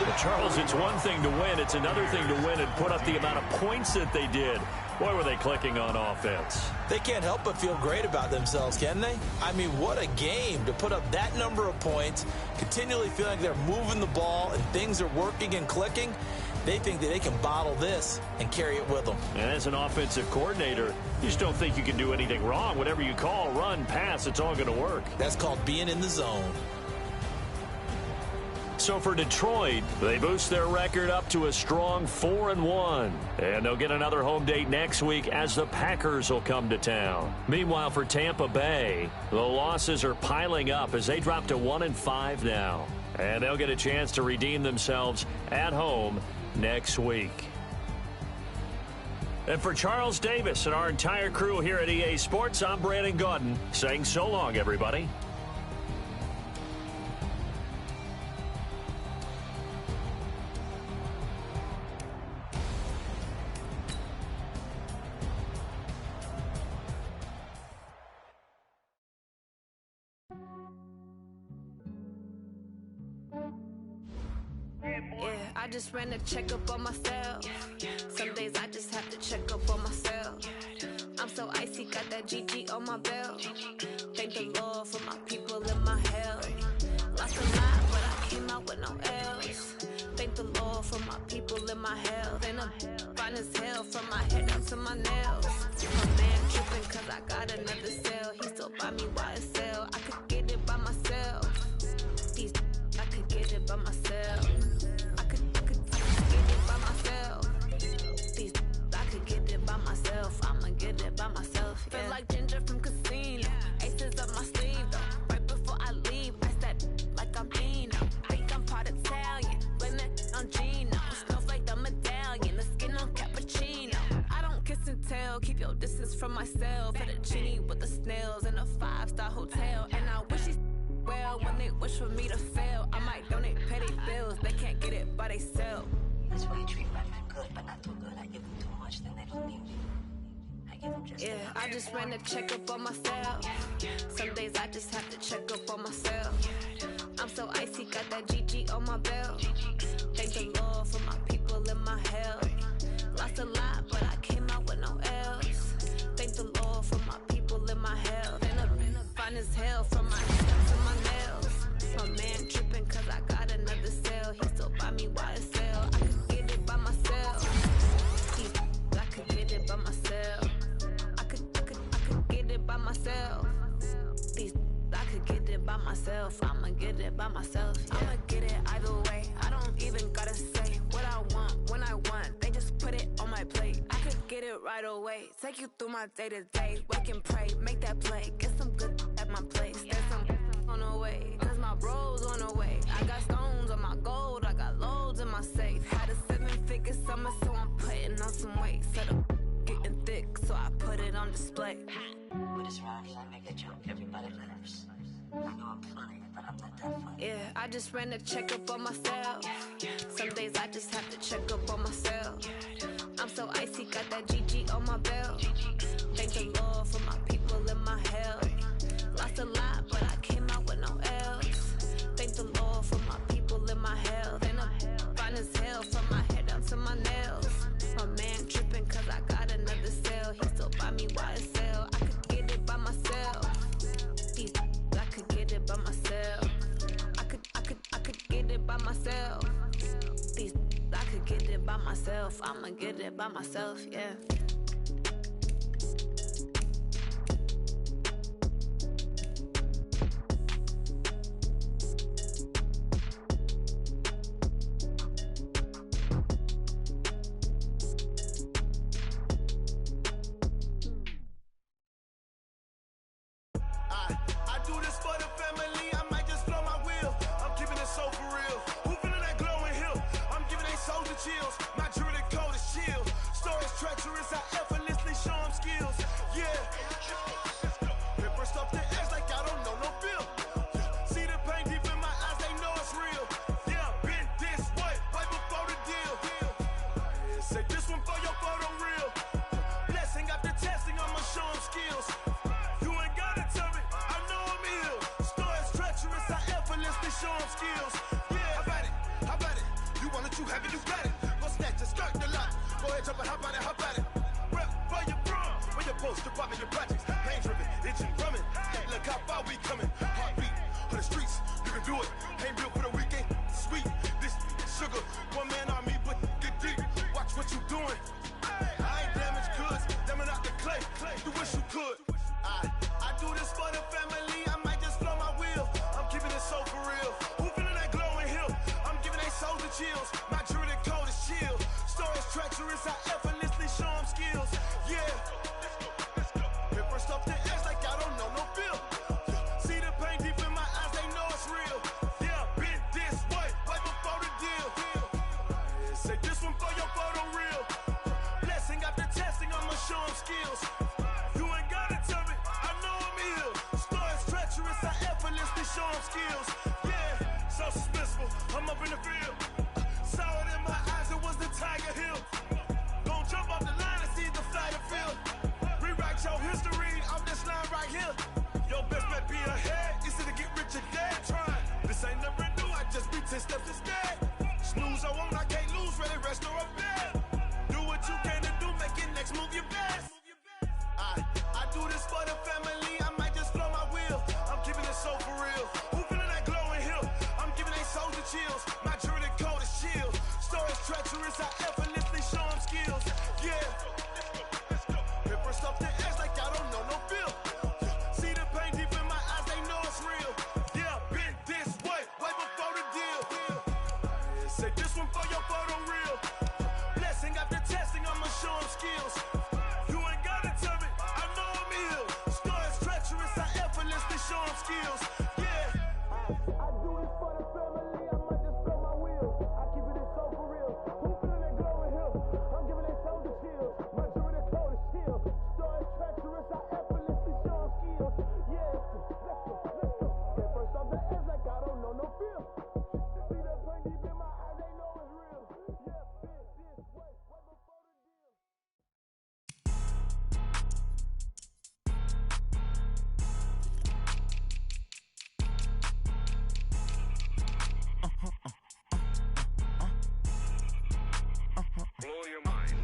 Well, Charles, it's one thing to win. It's another thing to win and put up the amount of points that they did. Boy, were they clicking on offense. They can't help but feel great about themselves, can they? I mean, what a game to put up that number of points, continually feeling like they're moving the ball and things are working and clicking. They think that they can bottle this and carry it with them. And as an offensive coordinator, you just don't think you can do anything wrong. Whatever you call, run, pass, it's all going to work. That's called being in the zone. So for Detroit, they boost their record up to a strong 4-1. And they'll get another home date next week as the Packers will come to town. Meanwhile, for Tampa Bay, the losses are piling up as they drop to 1-5 now. And they'll get a chance to redeem themselves at home next week. And for Charles Davis and our entire crew here at EA Sports, I'm Brandon Gaudin saying so long, everybody. I just ran a checkup on myself. Some days I just have to check up on myself. I'm so icy, got that GG on my belt. Thank the Lord for my people in my health. Lost a lot, but I came out with no L's. Thank the Lord for my people in my health. And I'm fine as hell from my head down to my nails. My man tripping cause I got another cell. He still buy me YSL. I could get it by myself. These I could get it by myself. I could get it by myself. These I could get it by myself. I'ma get it by myself. Yeah. Feel like Ginger from Casino. Aces up my sleeve though. Right before I leave, I step like I'm Dino. Think I'm part Italian, blame that on Gino. Smells like the medallion, the skin on cappuccino. I don't kiss and tell, keep your distance from myself. Fettuccine with the snails in a 5-star hotel. And I wish he's well when they wish for me to fail. I might donate petty bills, they can't get it by themselves. That's why you treat women good, but not too good. I give them too much, then they don't need me. I give them just enough. I just ran a checkup on myself. Some days I just have to check up on myself. I'm so icy, got that GG on my belt. Thank the Lord for my people in my health. Lost a lot, but I came out with no L's. Thank the Lord for my people in my health. And I'm fine as hell from my head down to my nails. My man tripping cause I got another cell. He still buy me YSL. I could get it by myself. I could get it by myself. I could get it by myself. These I could get it by myself. I'ma get it by myself. Yeah. I'ma get it either way. I don't even gotta say what I want when I want. They just put it on my plate. I could get it right away. Take you through my day to day. Wake and pray, make that play. Get some good at my place. There's some on the way, cause my bro's on the way. I got stones on my gold. I got loads in my safe. Had a 7-figure summer, so I'm putting on some weight. Set up getting thick, so I put it on display. With this round here, I make a joke. Everybody laughs. I know I'm funny, but I'm not that funny. Yeah, I just ran a checkup on myself. Some days I just have to check up on myself. I'm so icy, got that GG on my belt. Thank the Lord for my people in my health. Lost a lot, but I came out with no L's. Thank the Lord for my people in my health. And I'm fine as hell from my head down to my nails. My man tripping cause I got another cell. He still buy me YSL. I could get it by myself. These I could get it by myself. I could get it by myself. These I could get it by myself. I'ma get it by myself, yeah. I do this for the family, I might just blow my wheel. I'm keeping it so for real. Who feeling that glowing hill? I'm giving they soldier chills. My jewelry code is chill. Stories treacherous, I effortlessly show them skills. Yeah. Paper stuff the edge like I don't know no feel. See the pain deep in my eyes, they know it's real. Yeah, been this way, right before the deal. Say this one for your photo real. Blessing after testing, I'ma show them skills. You ain't gotta tell me, I know I'm ill. Stories treacherous, I effortlessly show them skills. Yeah, how about it? You want it, you have it, you got it. Go snatch a skirt the lot. Go ahead, jump it, how about it? Rep where you from, where you post, department, your projects. Pain driven, itching, drumming. Hey, look how far we coming. Heartbeat on the streets, you can do it. Ain't built for the weekend, sweet. This sugar, one man army, but get deep. Watch what you doing. I ain't damaged goods, damn out the clay. You wish you could. I do this for the family, I might just blow my wheel. I'm keeping it so for real. Who feeling that glowing hill? I'm giving they soldier chills. My jewelry code is chill. Stories treacherous, I effortlessly show them skills. Yeah. Paper stuff the edge like I don't know no feel. See the pain deep in my eyes, they know it's real. Yeah, been this way, right before the deal. Say this one for your photo real. Blessing after testing, skills. Yeah, so suspenseful. I'm up in the field. Saw it in my eyes, it was the Tiger Hill. Gon' jump off the line and see the fly the field. Rewrite your history off this line right here. Your best bet be ahead, easy to get rich or dead. Trying, this ain't never new, I just be 10 steps instead. Snooze or won't, I can't lose, ready, rest or a bed. Do what you can to do, make it next move your best. I do this for the family, I might just blow my wheel. I'm keeping it so for real. Who feeling that glowing hill? I'm giving they soldier chills. My jewelry code is chill. Stories treacherous, I effortlessly show them skills. Yeah. Hit first up the edge like I don't know no feel. See the pain deep in my eyes, they know it's real. Yeah, been this way before the deal. Say this one for your photo reel. Blessing after testing, I'ma show them skills. You ain't gotta tell me, I know I'm ill. Stories treacherous, I effortlessly show them skills. Yeah. I do this for the family, I might just blow my wheel. I keep it so for real. Who feeling that glowing hill? I'm giving they soldier chills. My jewelry code is chill. Stories treacherous, I effortlessly show them skills. Yeah, let's go. Get first off the edge like I don't know no feel. See that pain deep in my eyes, they know it's real. Yeah, been this way before the deal. Blow your mind.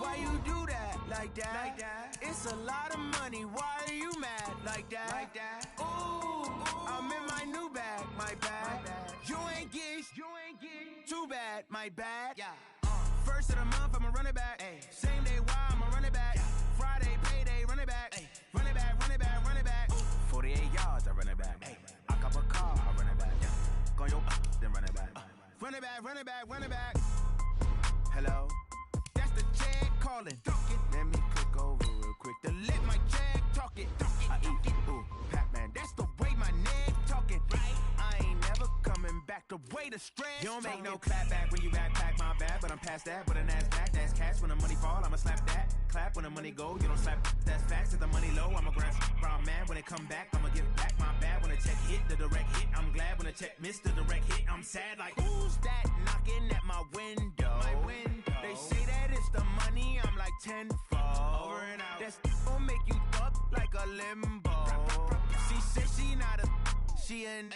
Why you do that like that? It's a lot of money. Why are you mad like that? Ooh, I'm in my new bag, my bad. You ain't geek, too bad, my bad. First of the month, I'ma run it back. Same day, why I'ma run it back. Friday, payday, run it back. Run it back, run it back, run it back. 48 yards, I run it back. I cop a car, I run it back. Go your then run it back. Run it back, run it back, run it back. Hello, that's the check calling. Let me click over real quick to let my check talk it. I eat it, ooh, Pac-Man. That's the way my neck talking. Right, I ain't never coming back. The way the stress. You don't make no clap back when you backpack my bad, but I'm past that. But a NASDAQ, that's cash. When the money fall, I'ma slap that. Clap when the money go, you don't slap. That's facts. If the money low, I'ma grab brown man. When it come back, I'ma give back my bad. When the check hit, the direct hit. I'm glad when the check missed the direct hit. I'm sad like who's that knocking at my window? They say that it's the money. I'm like tenfold. Over and out. That's gon' make you up like a limbo. She said she not a. She an.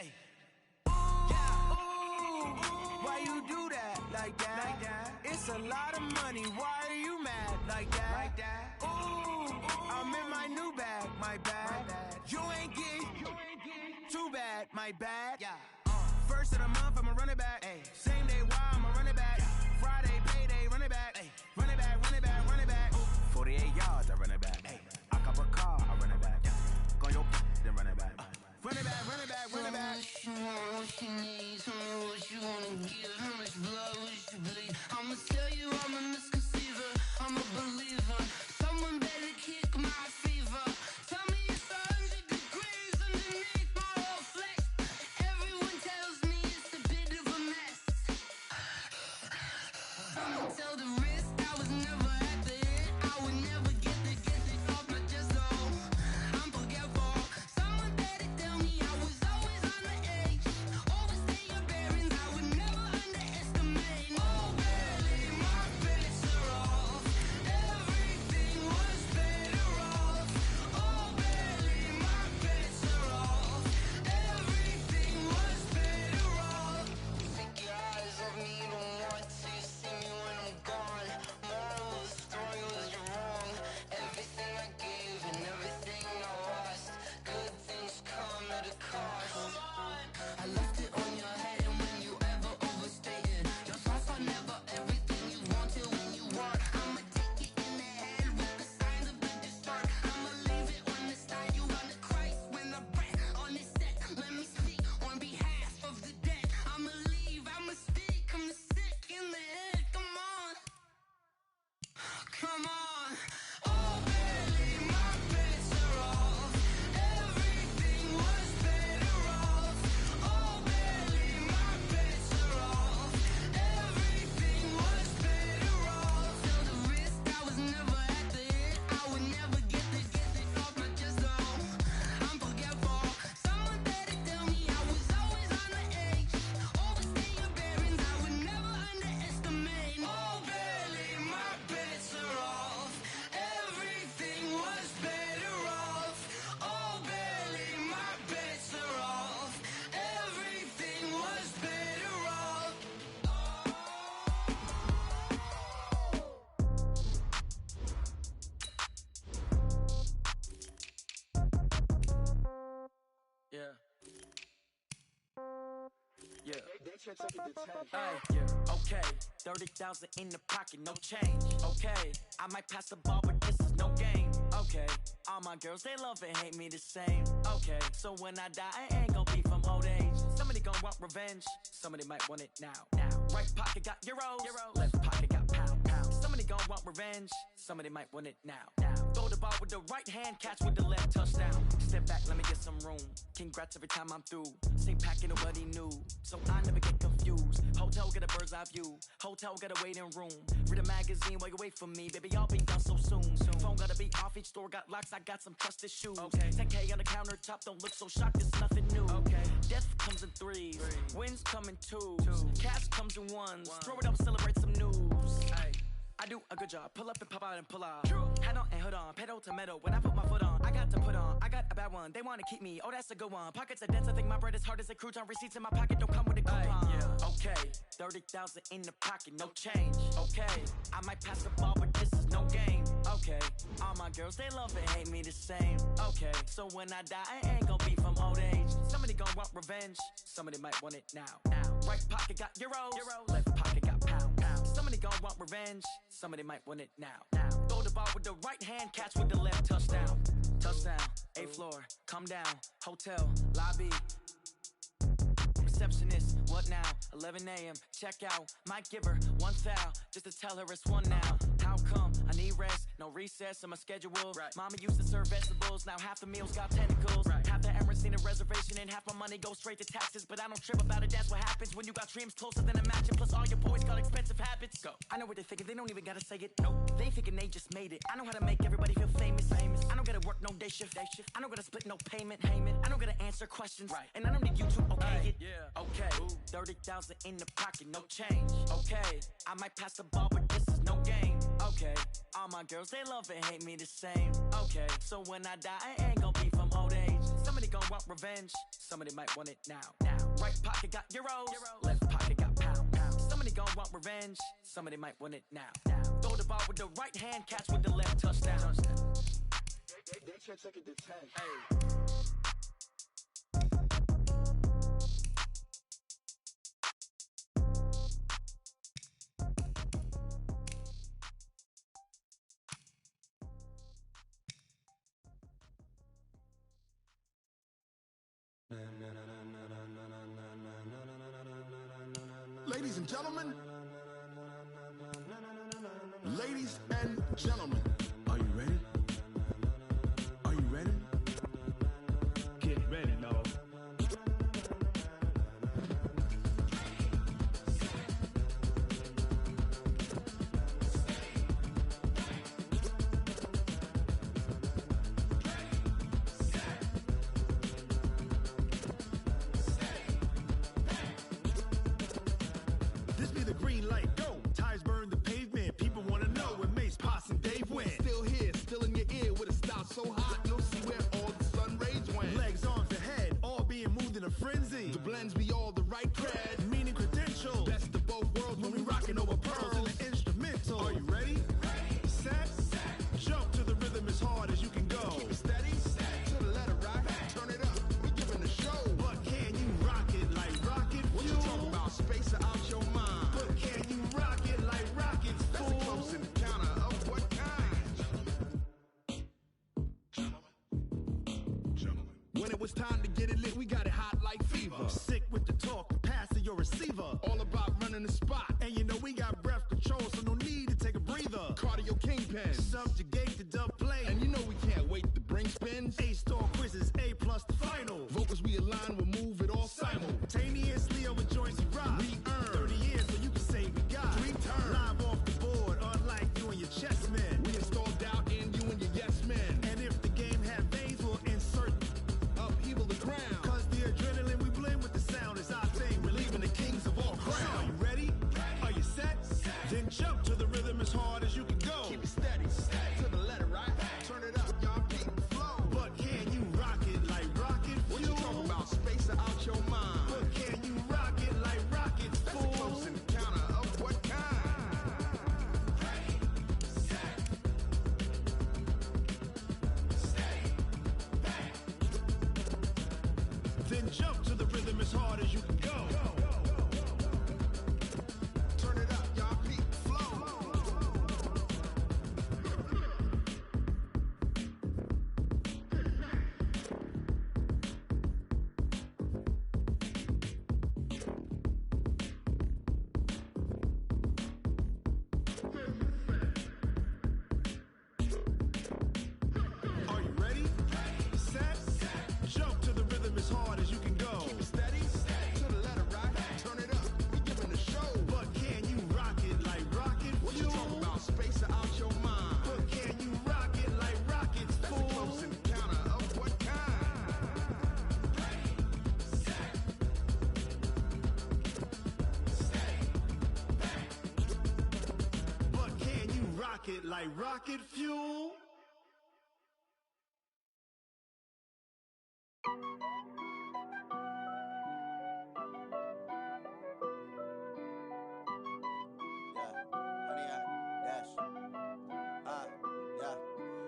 Why you do that like that? It's a lot of money. Why are you mad like that? Ooh, I'm in my new bag, my bad. You ain't geek, too bad, my bad. First of the month, I'ma run it back. Same day, why I'ma run it back. Friday, payday, run it back. Run it back, run it back, run it back. 48 yards, I run it back. I cop a car, I run it back. Go your then run it back. Run it back, run it back, run it back. What you want, what you need, tell me what you wanna give, how much blood would you bleed? I'ma tell you I'm a misconceiver, I'm a believer. Someone better kick my fever. Tell me it's 100 degrees underneath my whole flesh. Everyone tells me it's a bit of a mess. I'ma tell the risk I was never at the end. I would never get it off my chest, though. I'm forgetful. Someone better tell me I was always on the edge. Overstay your bearings, I would never underestimate. Oh, barely, my bets are off. Everything Yeah. Yeah. Okay. 30,000 in the pocket, no change. Okay. I might pass the ball, but this is no game. Okay. All my girls, they love and hate me the same. Okay. So when I die, I ain't gon' be from old age. Somebody gon' want revenge. Somebody might want it now. Right pocket got euros. Left pocket got pound. Somebody gon' want revenge. Somebody might want it now. Throw the ball with the right hand, catch with the left, touchdown. Step back, let me get some room. Congrats every time I'm through. Same packet of what he knew, so I never get confused. Hotel get a bird's eye view. Hotel get a waiting room. Read a magazine while you wait for me, baby. I'll be done so soon. Phone gotta be off, each store got locks. I got some trusted shoes. 10K on the countertop, don't look so shocked. It's nothing new. Death comes in threes, wins come in twos, cash comes in ones. Throw it up, celebrate some news. I do a good job, pull up and pop out and pull out. Head on and hood on, pedal to metal. When I put my foot on, I got to put on. I got a bad one, they wanna keep me. Oh, that's a good one. Pockets are dense, I think my bread is hard as a crouton. Receipts in my pocket don't come with a coupon. Okay, 30,000 in the pocket, no change. Okay, I might pass the ball, but this is no game. Okay, all my girls, they love and hate me the same. Okay, so when I die, I ain't gon' be from old age. Somebody gon' want revenge, somebody might want it now. Right pocket got euros, left pocket got pound. Somebody gon' want revenge, somebody might want it now. Throw the ball with the right hand, catch with the left, touchdown. Touchdown, 8th floor, come down, hotel, lobby. Receptionist, what now? 11 a.m., check out. Might give her one foul, just to tell her it's one now. How come? I need rest, no recess in my schedule. Mama used to serve vegetables, now half the meals got tentacles. Half the Emirates need a reservation and half my money goes straight to taxes. But I don't trip about it, that's what happens when you got dreams closer than a match. And plus all your boys got expensive habits. Go. I know what they're thinking, they don't even gotta say it. Nope. They thinking they just made it. I know how to make everybody feel famous. I don't gotta work no day shift. I don't gotta split no payment. I don't gotta answer questions. And I don't need you to okay it. Okay, 30,000 in the pocket, no change. Okay, I might pass the ball, but this is no game. Okay, all my girls, they love and hate me the same. Okay, so when I die, I ain't gon' be from old age. Somebody gon' want revenge, somebody might want it now. Right pocket got euros, left pocket got pound. Somebody gon' want revenge, somebody might want it now. Throw the ball with the right hand, catch with the left, touchdown. They check it to 10. Ladies and gentlemen, ladies and gentlemen, are you ready? Are you ready? Get ready, dog. This be the green light, go. Tires burn the pavement. People wanna know where Mace, Potts, and Dave went. Still here, still in your ear with a style so hot, you'll see where all the sun rays went. Legs, arms, and head, all being moved in a frenzy. The blends be all the right cred, meaning credentials. Best of both worlds when we rockin' over pearls in the instrumental. Are you ready? Set. Jump to the rhythm as hard as you can go. Keep it steady, to the letter right. Turn it up, we giving the show. But can you rock it like rocket fuel? What you talking about? Space or out your mind? But can you rock it like rockets, fool? That's a close encounter of what kind? Gentlemen. When it was time to get it lit, we got it hot like fever. Sick with the talk, pass to your receiver. All about running the spot. And you know we got breath control, so no need to take a breather. Cardio kingpin, subjugate the dub play. And you know we can't wait to bring spins. A-star quizzes, A+ the final. Vocals we align, we'll move it all simultaneously over joints we rock. We earn 30 years, so you can say we got 3 turns. Live off the board, unlike you and your chess men. We installed doubt in you and your yes men. And if the game had veins, we'll insert upheaval the ground. Cause the adrenaline we blend with the sound is our thing. We're leaving the kings of all crowns. So are you ready? Are you set? Then jump to the rhythm as hard as you can go. Keep it steady, to the letter right. and jump to the rhythm as hard as you can go. Turn it up, y'all. Peak flow. Are you ready? Set. Jump to the rhythm as hard as you can go. Keep it steady. To the letter, right? Turn it up. We giving a show. But can you rock it like rocket fuel? What you talking about? Space it out your mind. But can you rock it like rockets, fool? That's a close encounter of what kind? But can you rock it like rocket fuel?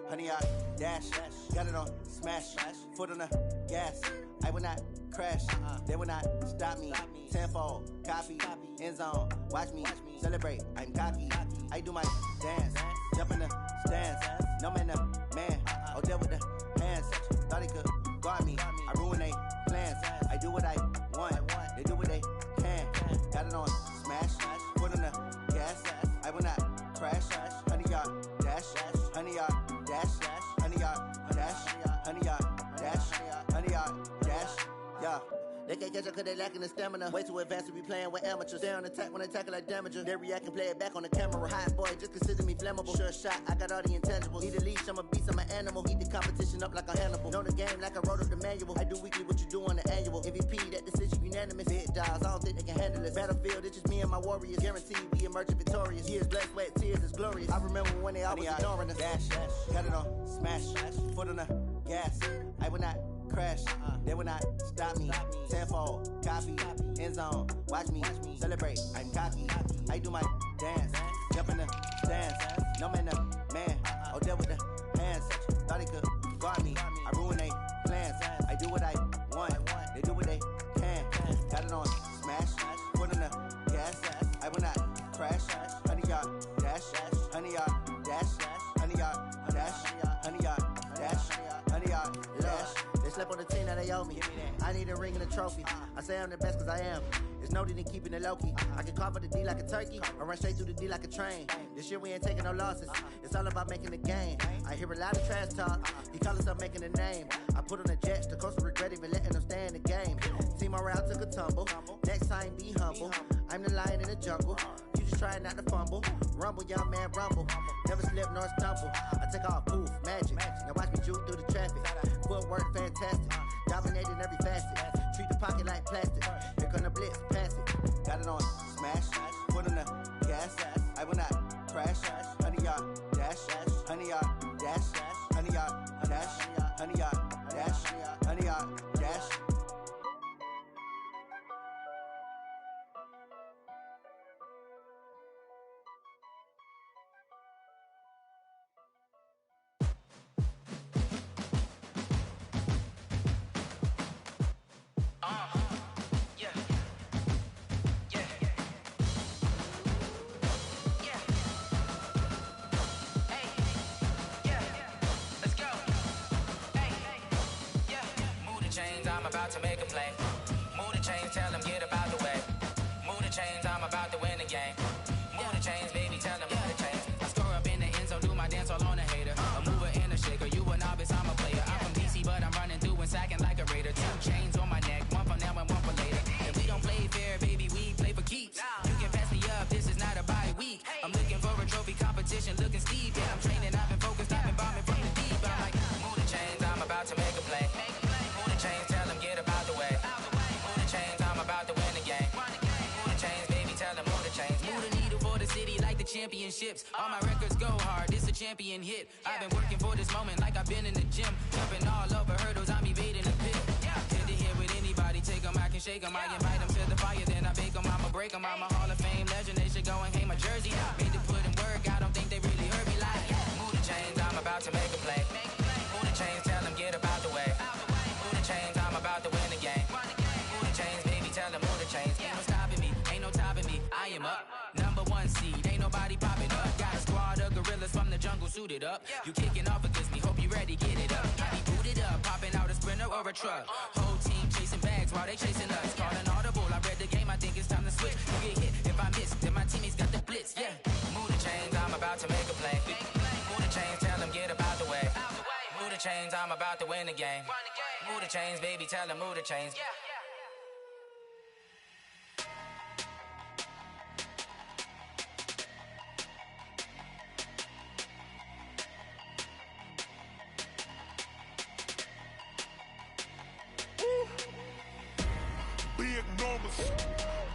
Honey, I dash, got it on smash, foot on the gas. I will not crash, they will not stop me. Tenfold, copy, end zone, watch me celebrate. I'm cocky, I do my dance, jump in the stands. No man, the man, oh there with the hands. Thought he could guard me, I ruin they plans. I do what I want, they do what they can. Got it on smash, foot on the gas. I will not crash, honey, y'all dash, honey, y'all dash, honey, y'all dash, honey, y'all dash, honey, y'all dash, yeah. They can't catch up cause they lacking the stamina. Way too advanced to be playing with amateurs. Stay on attack when they tackle like damager. They react and play it back on the camera. Hot boy, just consider me flammable. Sure shot, I got all the intangibles. Need a leash, I'm a beast, I'm an animal. Eat the competition up like a Hannibal. Know the game like I wrote up the manual. I do weekly what you do on the annual. MVP, that decision unanimous. Big dials, I don't think they can handle it. Battlefield, it's just me and my warriors. Guaranteed we emerging victorious. Years, blood, sweat, tears, is glorious. I remember when they always ignoring us. Dash, got it on smash, foot on the gas. I will not crash, they will not stop me. Tenfold, copy, end zone, watch me celebrate. I'm cocky, I do my dance, jump in the stands. No man, the man, oh there with the hands. Thought he could guard me, I ruin they plans. I do what I want, they do what they can. Got it on smash, foot in the gas. I will not crash, honey, y'all dash, honey, y'all dash, honey, y'all dash, honey, y'all dash, honey, y'all dash. They slept on the team that they owe me. I need a ring and a trophy. I say I'm the best cause I am. It's no need in keeping it low-key. I can carve for the D like a turkey, or run straight through the D like a train. This year we ain't taking no losses. It's all about making the game. I hear a lot of trash talk. He call himself making a name. I put on the Jets. The coach will regret even letting them stay in the game. Team morale took a tumble. Next time be humble. I'm the lion in the jungle. You just trying not to fumble. Rumble, young man, rumble. Never slip nor stumble. I take off, poof, magic. Now watch me juke through the traffic. Footwork fantastic. Dominating every facet. Treat the pocket like plastic. Here come the blitz, pass it. Got it on smash, foot on the gas. I will not crash, honey, y'all dash, honey, y'all dash, honey, y'all dash, honey, y'all dash, honey, y'all dash. I'm about to make a play. Move the chains, tell them get up out the way. Move the chains, I'm about to win the game. Move the chains, baby, tell them move the chains. I score up in the end zone, do my dance all on a hater. A mover and a shaker, you a novice, I'm a player. I'm from DC, but I'm running through and sacking like a raider. 2 chains on my neck, one for now and one for later. And we don't play fair, baby, we play for keeps. You can pass me up, this is not a bye week. I'm looking for a trophy competition, looking steep. Yeah, I'm training, I've been focused, I've been bombing from the deep. I'm like, move the chains, I'm about to make a play. Move the chains, tell them get up out the way. Move the chains, I'm about to win the game. Move the chains, baby, tell them move the chains. Move the needle for the city like the championships. All my records go hard, this a champion hit. I've been working for this moment like I've been in the gym. Jumping all over hurdles, I'm evading the pit. Hit it here with anybody, take them, I can shake them. I invite them to the fire, then I bake them, I'ma break them. I'm a Hall of Fame legend, they should go and hang my jersey. Made to put in work, I don't think they really heard me like. Move the chains, I'm about to make a play. Move the chains, tell them get up out the way. Move the chains, I'm about to win the game. up. Number one seed, ain't nobody popping up. Got a squad of gorillas from the jungle suited up. You kicking off against me, hope you ready, get it up. I be booted up, popping out a Sprinter or a truck. Whole team chasing bags while they chasing us. Calling audible, I read the game, I think it's time to switch. You get hit, if I miss, then my teammates got the blitz, yeah. Move the chains, I'm about to make a play. Move the chains, tell them get about the way. Move the chains, I'm about to win the game. Move the chains, baby, tell them move the chains.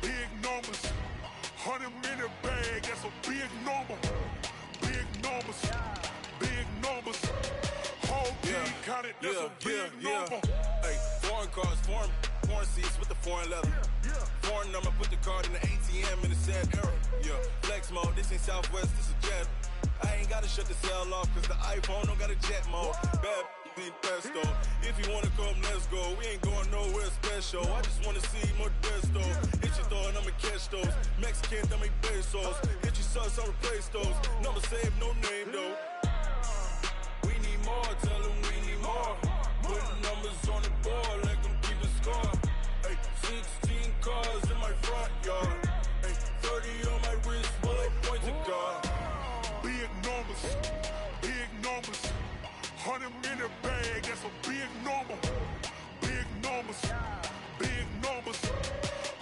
Big numbers, 100-minute bag, that's a big number. Big numbers, whole team counted, that's a big number. Hey, foreign cars, foreign seats with the foreign leather. Foreign number, put the card in the ATM in the sad era. Yeah, flex mode, this ain't Southwest, this is Jet. I ain't gotta shut the cell off, cause the iPhone don't got a jet mode. Bad need pesto. If you wanna come, let's go. We ain't going nowhere special. I just wanna see Modesto. Hit your thought, I'ma catch those. Mexican, I make pesos. Hit your sus, I'll replace those. Number saved, no name though. We need more, tell them we need more. Putting numbers on the board, let them keep a score. Hey, 16 cars in my front yard. Hey, 30 on my wrist, bullet point to God. Big numbers, 100-minute bag, that's a big number. Big numbers,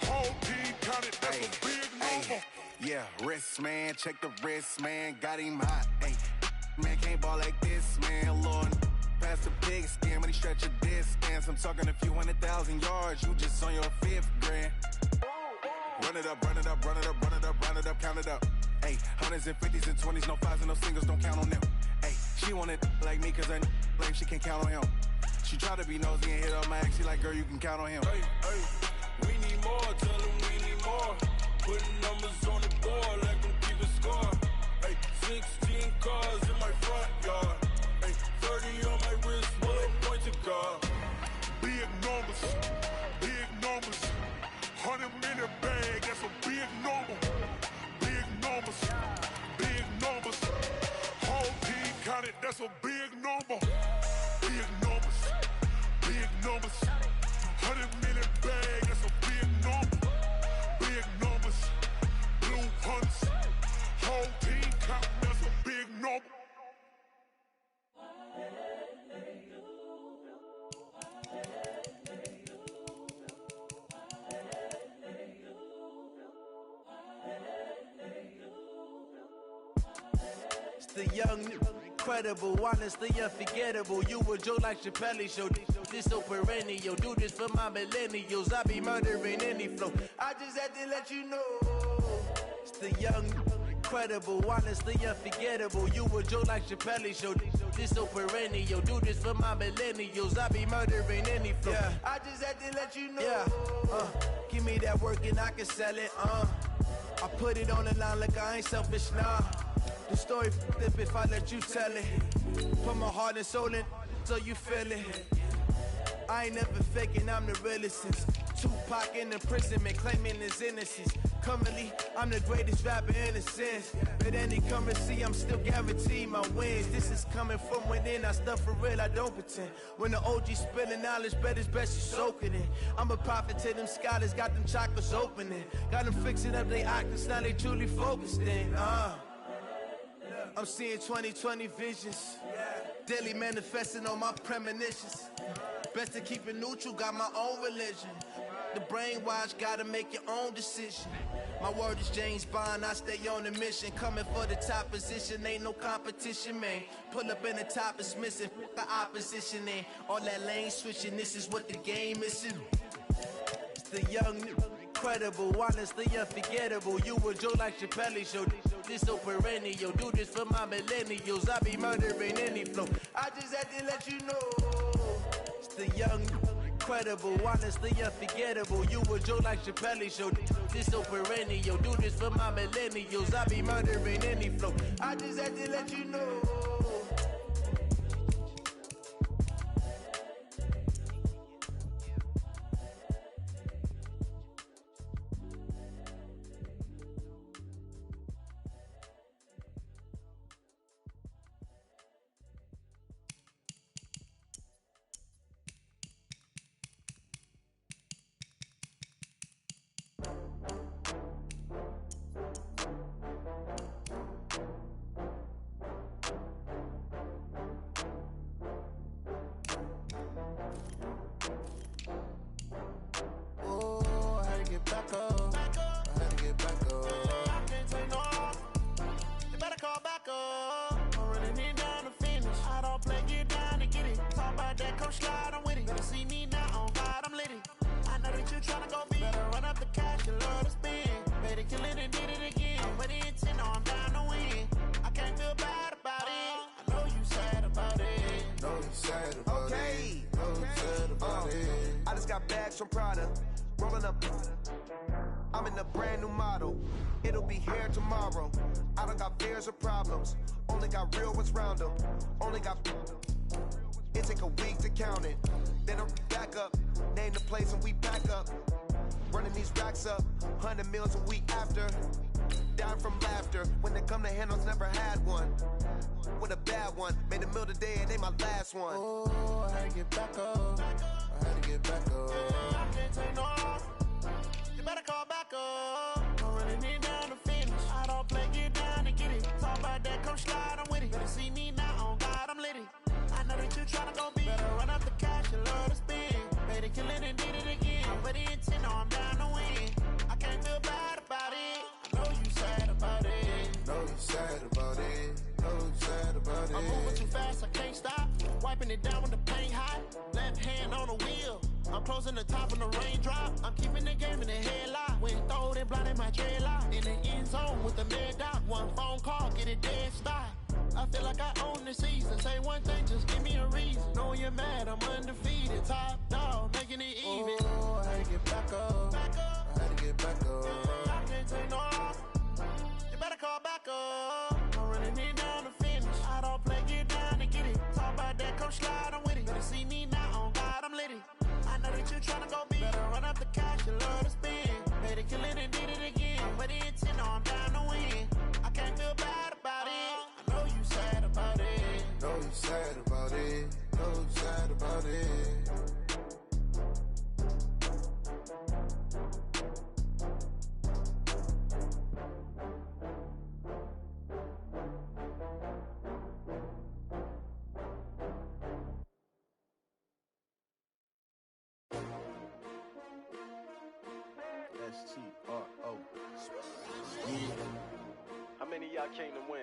whole team counted, that's a big number. Yeah, wrist man, check the wrist man, got him hot. Ay, man can't ball like this, man. Lord, past the big skin when he stretch a distance. I'm talking a few 100,000 yards, you just on your 5th grand. Run it up, count it up. Ay, hundreds and 50s and 20s, no 5s and no singles, don't count on them. Ay, she want it like me, cause I blame she can't count on him. She try to be nosy and hit up my ex, she like, girl, you can count on him. Hey, we need more, tell them we need more. Putting numbers on the board, let them keep a score. Hey, 16 cars in my front yard. Hey, 30 on my wrist, bullet point to God. Big numbers, 100-minute bag, that's a big number. Big numbers, whole team counted, that's a big number. Big numbers, 100-minute bag, that's a big number. Big numbers, blue hunts, whole team counting, that's a big number. The young, incredible, honestly unforgettable. You a joke like Chappelle Show. This so perennial. Do this for my millennials. I be murdering any flow. I just had to let you know. It's the young, incredible, honestly unforgettable. You a joke like Chappelle Show. This so perennial. Do this for my millennials. I be murdering any flow. Yeah. I just had to let you know. Yeah. Give me that work and I can sell it. I put it on the line like I ain't selfish, nah. The story flip if I let you tell it. Put my heart and soul in so you feel it. I ain't never faking, I'm the realest since Tupac in imprisonment, claiming his innocence. Currently, I'm the greatest rapper in a sense. At any currency, I'm still guaranteed my wins. This is coming from within, I stuff for real, I don't pretend. When the OG spilling knowledge, bet it's best you soak it in. I'm a prophet to them scholars, got them chakras opening. Got them fixing up they octaves, now they truly focused in. I'm seeing 2020 visions, daily manifesting on my premonitions. Best to keep it neutral, got my own religion. The brainwash, gotta make your own decision. My word is James Bond, I stay on a mission. Coming for the top position, ain't no competition, man. Pull up in the top, it's missing, the opposition in. All that lane switching, this is what the game is. It's the young, incredible, honestly unforgettable. You a joke like Chappelle Show. This so perennial. Do this for my millennials. I be murdering any flow. I just had to let you know. It's the young, incredible, honestly unforgettable. You a joke like Chappelle Show. This so perennial. Do this for my millennials. I be murdering any flow. I just had to let you know. back up. I had to get back up. I can't take no off. You better call back up. I'm running it down to finish. I don't play, get down to get it. Talk about that, come slide, I'm with it. Better see me now, on God, I'm litty. I know that you tryna go big. Better run up the cash, you love to spend. Better kill it and did it again. I'm with intent, no, I'm down to win. I can't feel bad about it. I know you sad about it. Know you sad about Okay. it. Know you sad about it. I just got bags from Prada, rolling up. I'm in a brand new model. It'll be here tomorrow. I don't got fears or problems. Only got real ones round them. Only got. It take a week to count it. Then I'm back up. Name the place and we back up. Running these racks up. 100 meals a week after. Down from laughter. When they come to handles, never had one. With a bad one. Made a meal today and ain't my last one. Oh, I had to get back up. I had to get back up. I can't take no off. You better call back up. I'm running it down to finish. I don't play, get down and get it. Talk about that, come slide, I'm with it. Better see me now, on God, I'm litty. I know that you tryna go big. Better run up the cash, you love to spend. Better kill it and did it again. But the intent, no, I'm down to win. I can't feel bad about it. I know you sad about it. Know you sad about it. Know you sad about it. I'm moving too fast, I can't stop. Wiping it down with the paint hot. Left hand on the wheel. I'm closing the top when the raindrop. I'm keeping the game in the headlock. When throwed and blinded my dreadlock. In the end zone with the mad dot. One phone call, get it dead stop. I feel like I own the season. Say one thing, just give me a reason. Knowing you're mad, I'm undefeated. Top dog, making it even. Oh, I had to get back up. I had to get back up. I can't take no off. You better call back up. I'm running it down to finish. I don't play, get down to get it. Talk about that, come slide, I'm with it. Better see me now, on God, I'm litty. I know that you tryna go big. Better run up the cash, you love to spend. Better kill it and did it again. But the intent, no, I'm down to win. I can't feel bad about it. I know you sad about it. Know you sad about it. Know you sad about it. S-T-R-O. Yeah. How many of y'all came to win?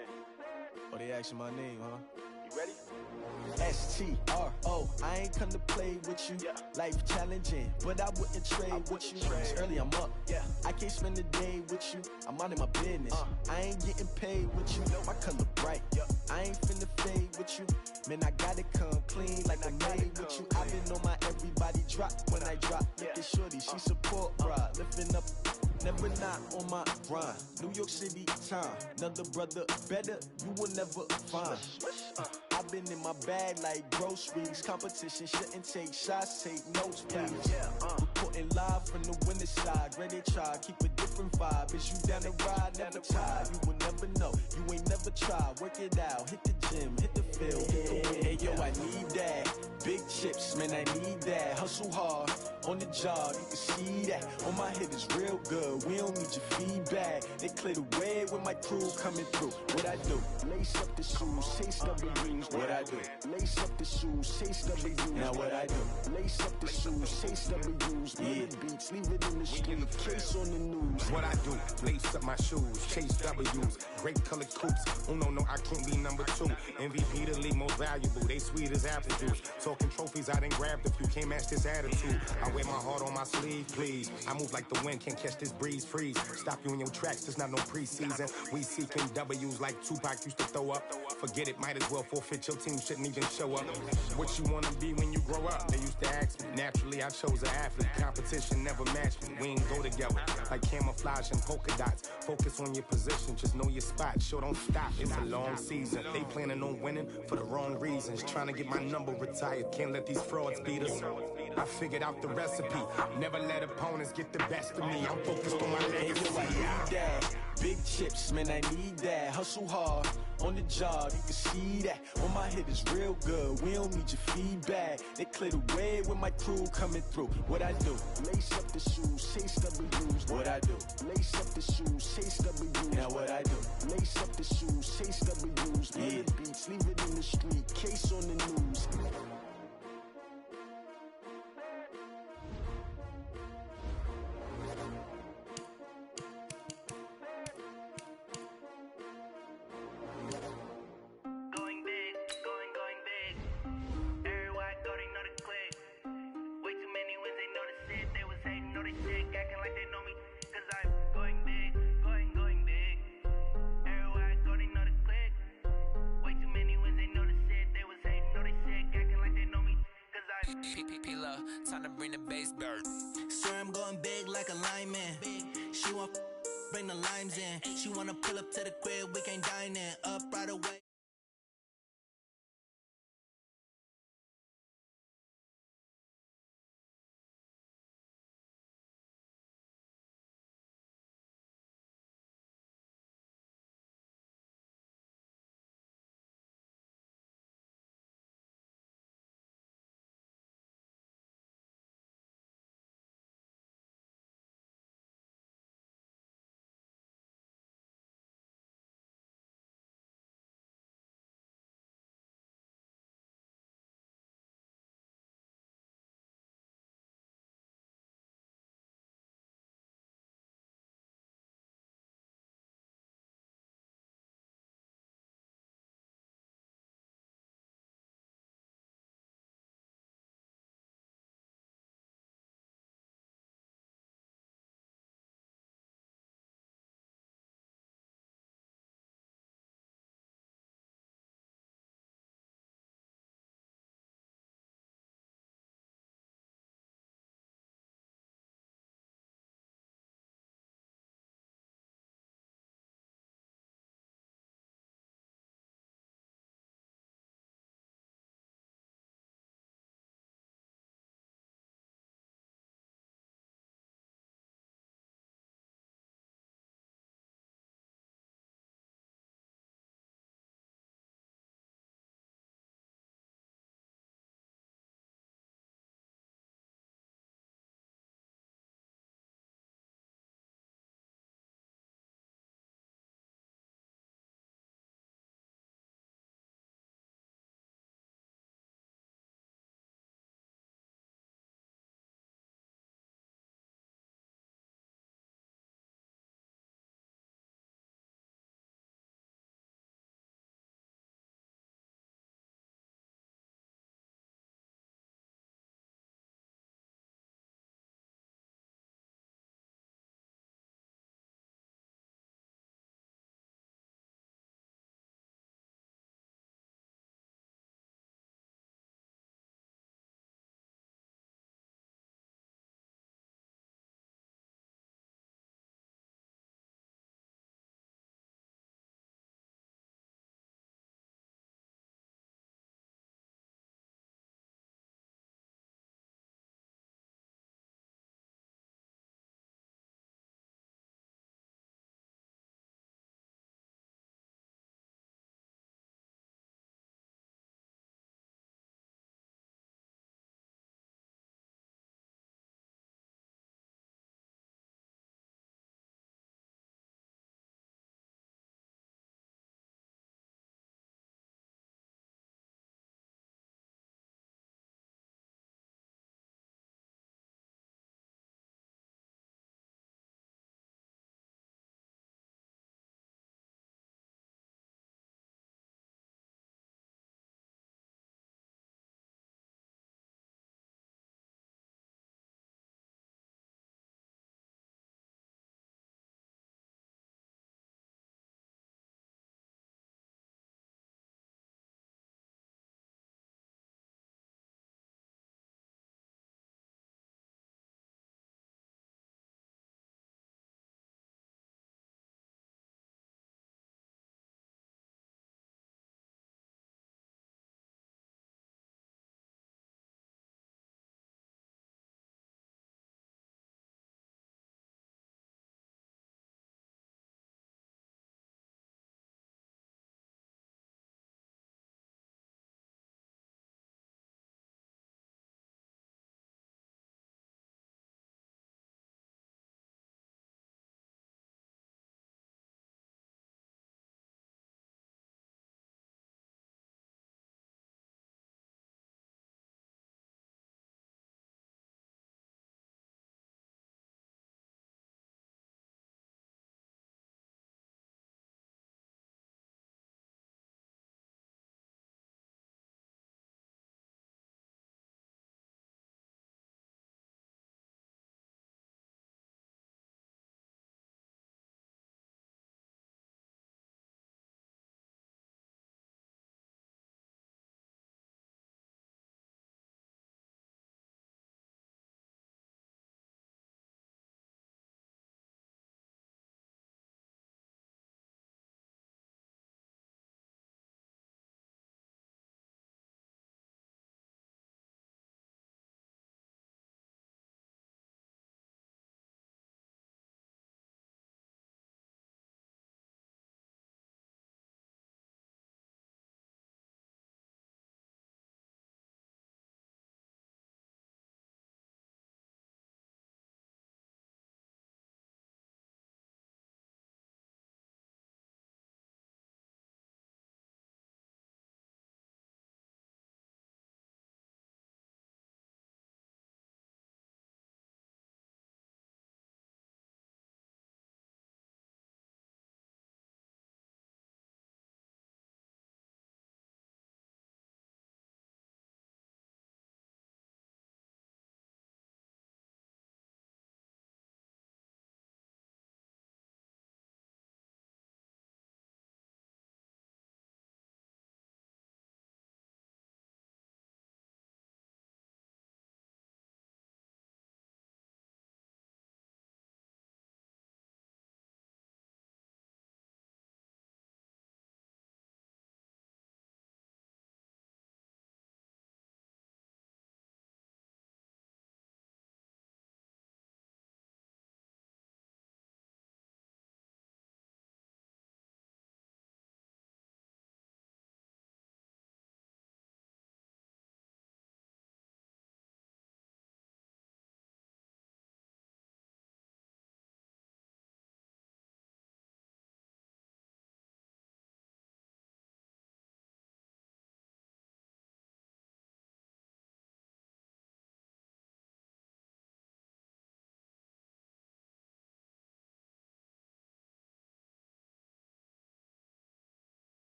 Oh, they asking my name, huh? You ready? S-T-R-O. I ain't come to play with you. Life challenging, but I wouldn't trade with you. It's early, I'm up. I can't spend the day with you. I'm out of my business. I ain't getting paid with you. My color bright. I ain't finna fade with you. Man, I gotta come clean like I made with you. I've been on my everybody drop when I drop. Look at shorty, she support ride. Lifting up, never not on my grind. New York City time, another brother better, you will never find. I've been in my bag like groceries. Competition shouldn't take shots, take notes, please. Reporting live from the winter side. Ready to try, keep a different vibe. Is you down the ride, never tired. You will never know, you ain't never tried. Work it out, hit the gym, hit the field, hit the win. Hey yo, I need that. Big chips, man, I need that. Hustle hard, on the job, you can see that. On my head is real good, we don't need your feedback. They clear the way with my crew coming through. What I do? Lace up the shoes, chase W's. What I do? Lace up the shoes, chase W's. Now what I do? Lace up the shoes, chase W's. Yeah, beats, leave it in the street, case on the news. What I do? Lace up my shoes, chase W's. Great colored coops. Oh no, I can't be number 2. MVP the league most valuable. They sweet as apple juice. Talking trophies, I done grabbed a few. Can't match this attitude. I wear my heart on my sleeve, please. I move like the wind, can't catch this breeze. Freeze. Stop you in your tracks. There's not no preseason. We seeking W's like Tupac used to throw up. Forget it, might as well forfeit. Your team shouldn't even show up. What you wanna be when you grow up? They used to ask me. Naturally, I chose an athlete. Competition never matched me. We ain't go together like camouflage and polka dots. Focus on your position, just know your spot. Sure, don't stop. It's a long season. They planning on winning for the wrong reasons. Trying to get my number retired. Can't let these frauds beat us. I figured out the recipe. Never let opponents get the best of me. I'm focused on my legacy. Hey, yo, I need that. Big chips, man, I need that. Hustle hard, on the job, you can see that. On my head is real good, we don't need your feedback. They clear the way with my crew coming through. What I do? Lace up the shoes, chase W's. What I do? Lace up the shoes, chase W's. Now what I do? Lace up the shoes, chase W's. Yeah, beats, leave it in the street, case on the news. like they know me, cause I'm going big, going big. Everywhere I go, they know the click. Way too many wins, they know the shit. They was hating, know they sick, acting like they know me, cause I'm P-P-P-Love, time to bring the bass dirt. Swear I'm going big like a lineman. She want bring the limes in. She wanna pull up to the crib, we can't dine in. Up right away.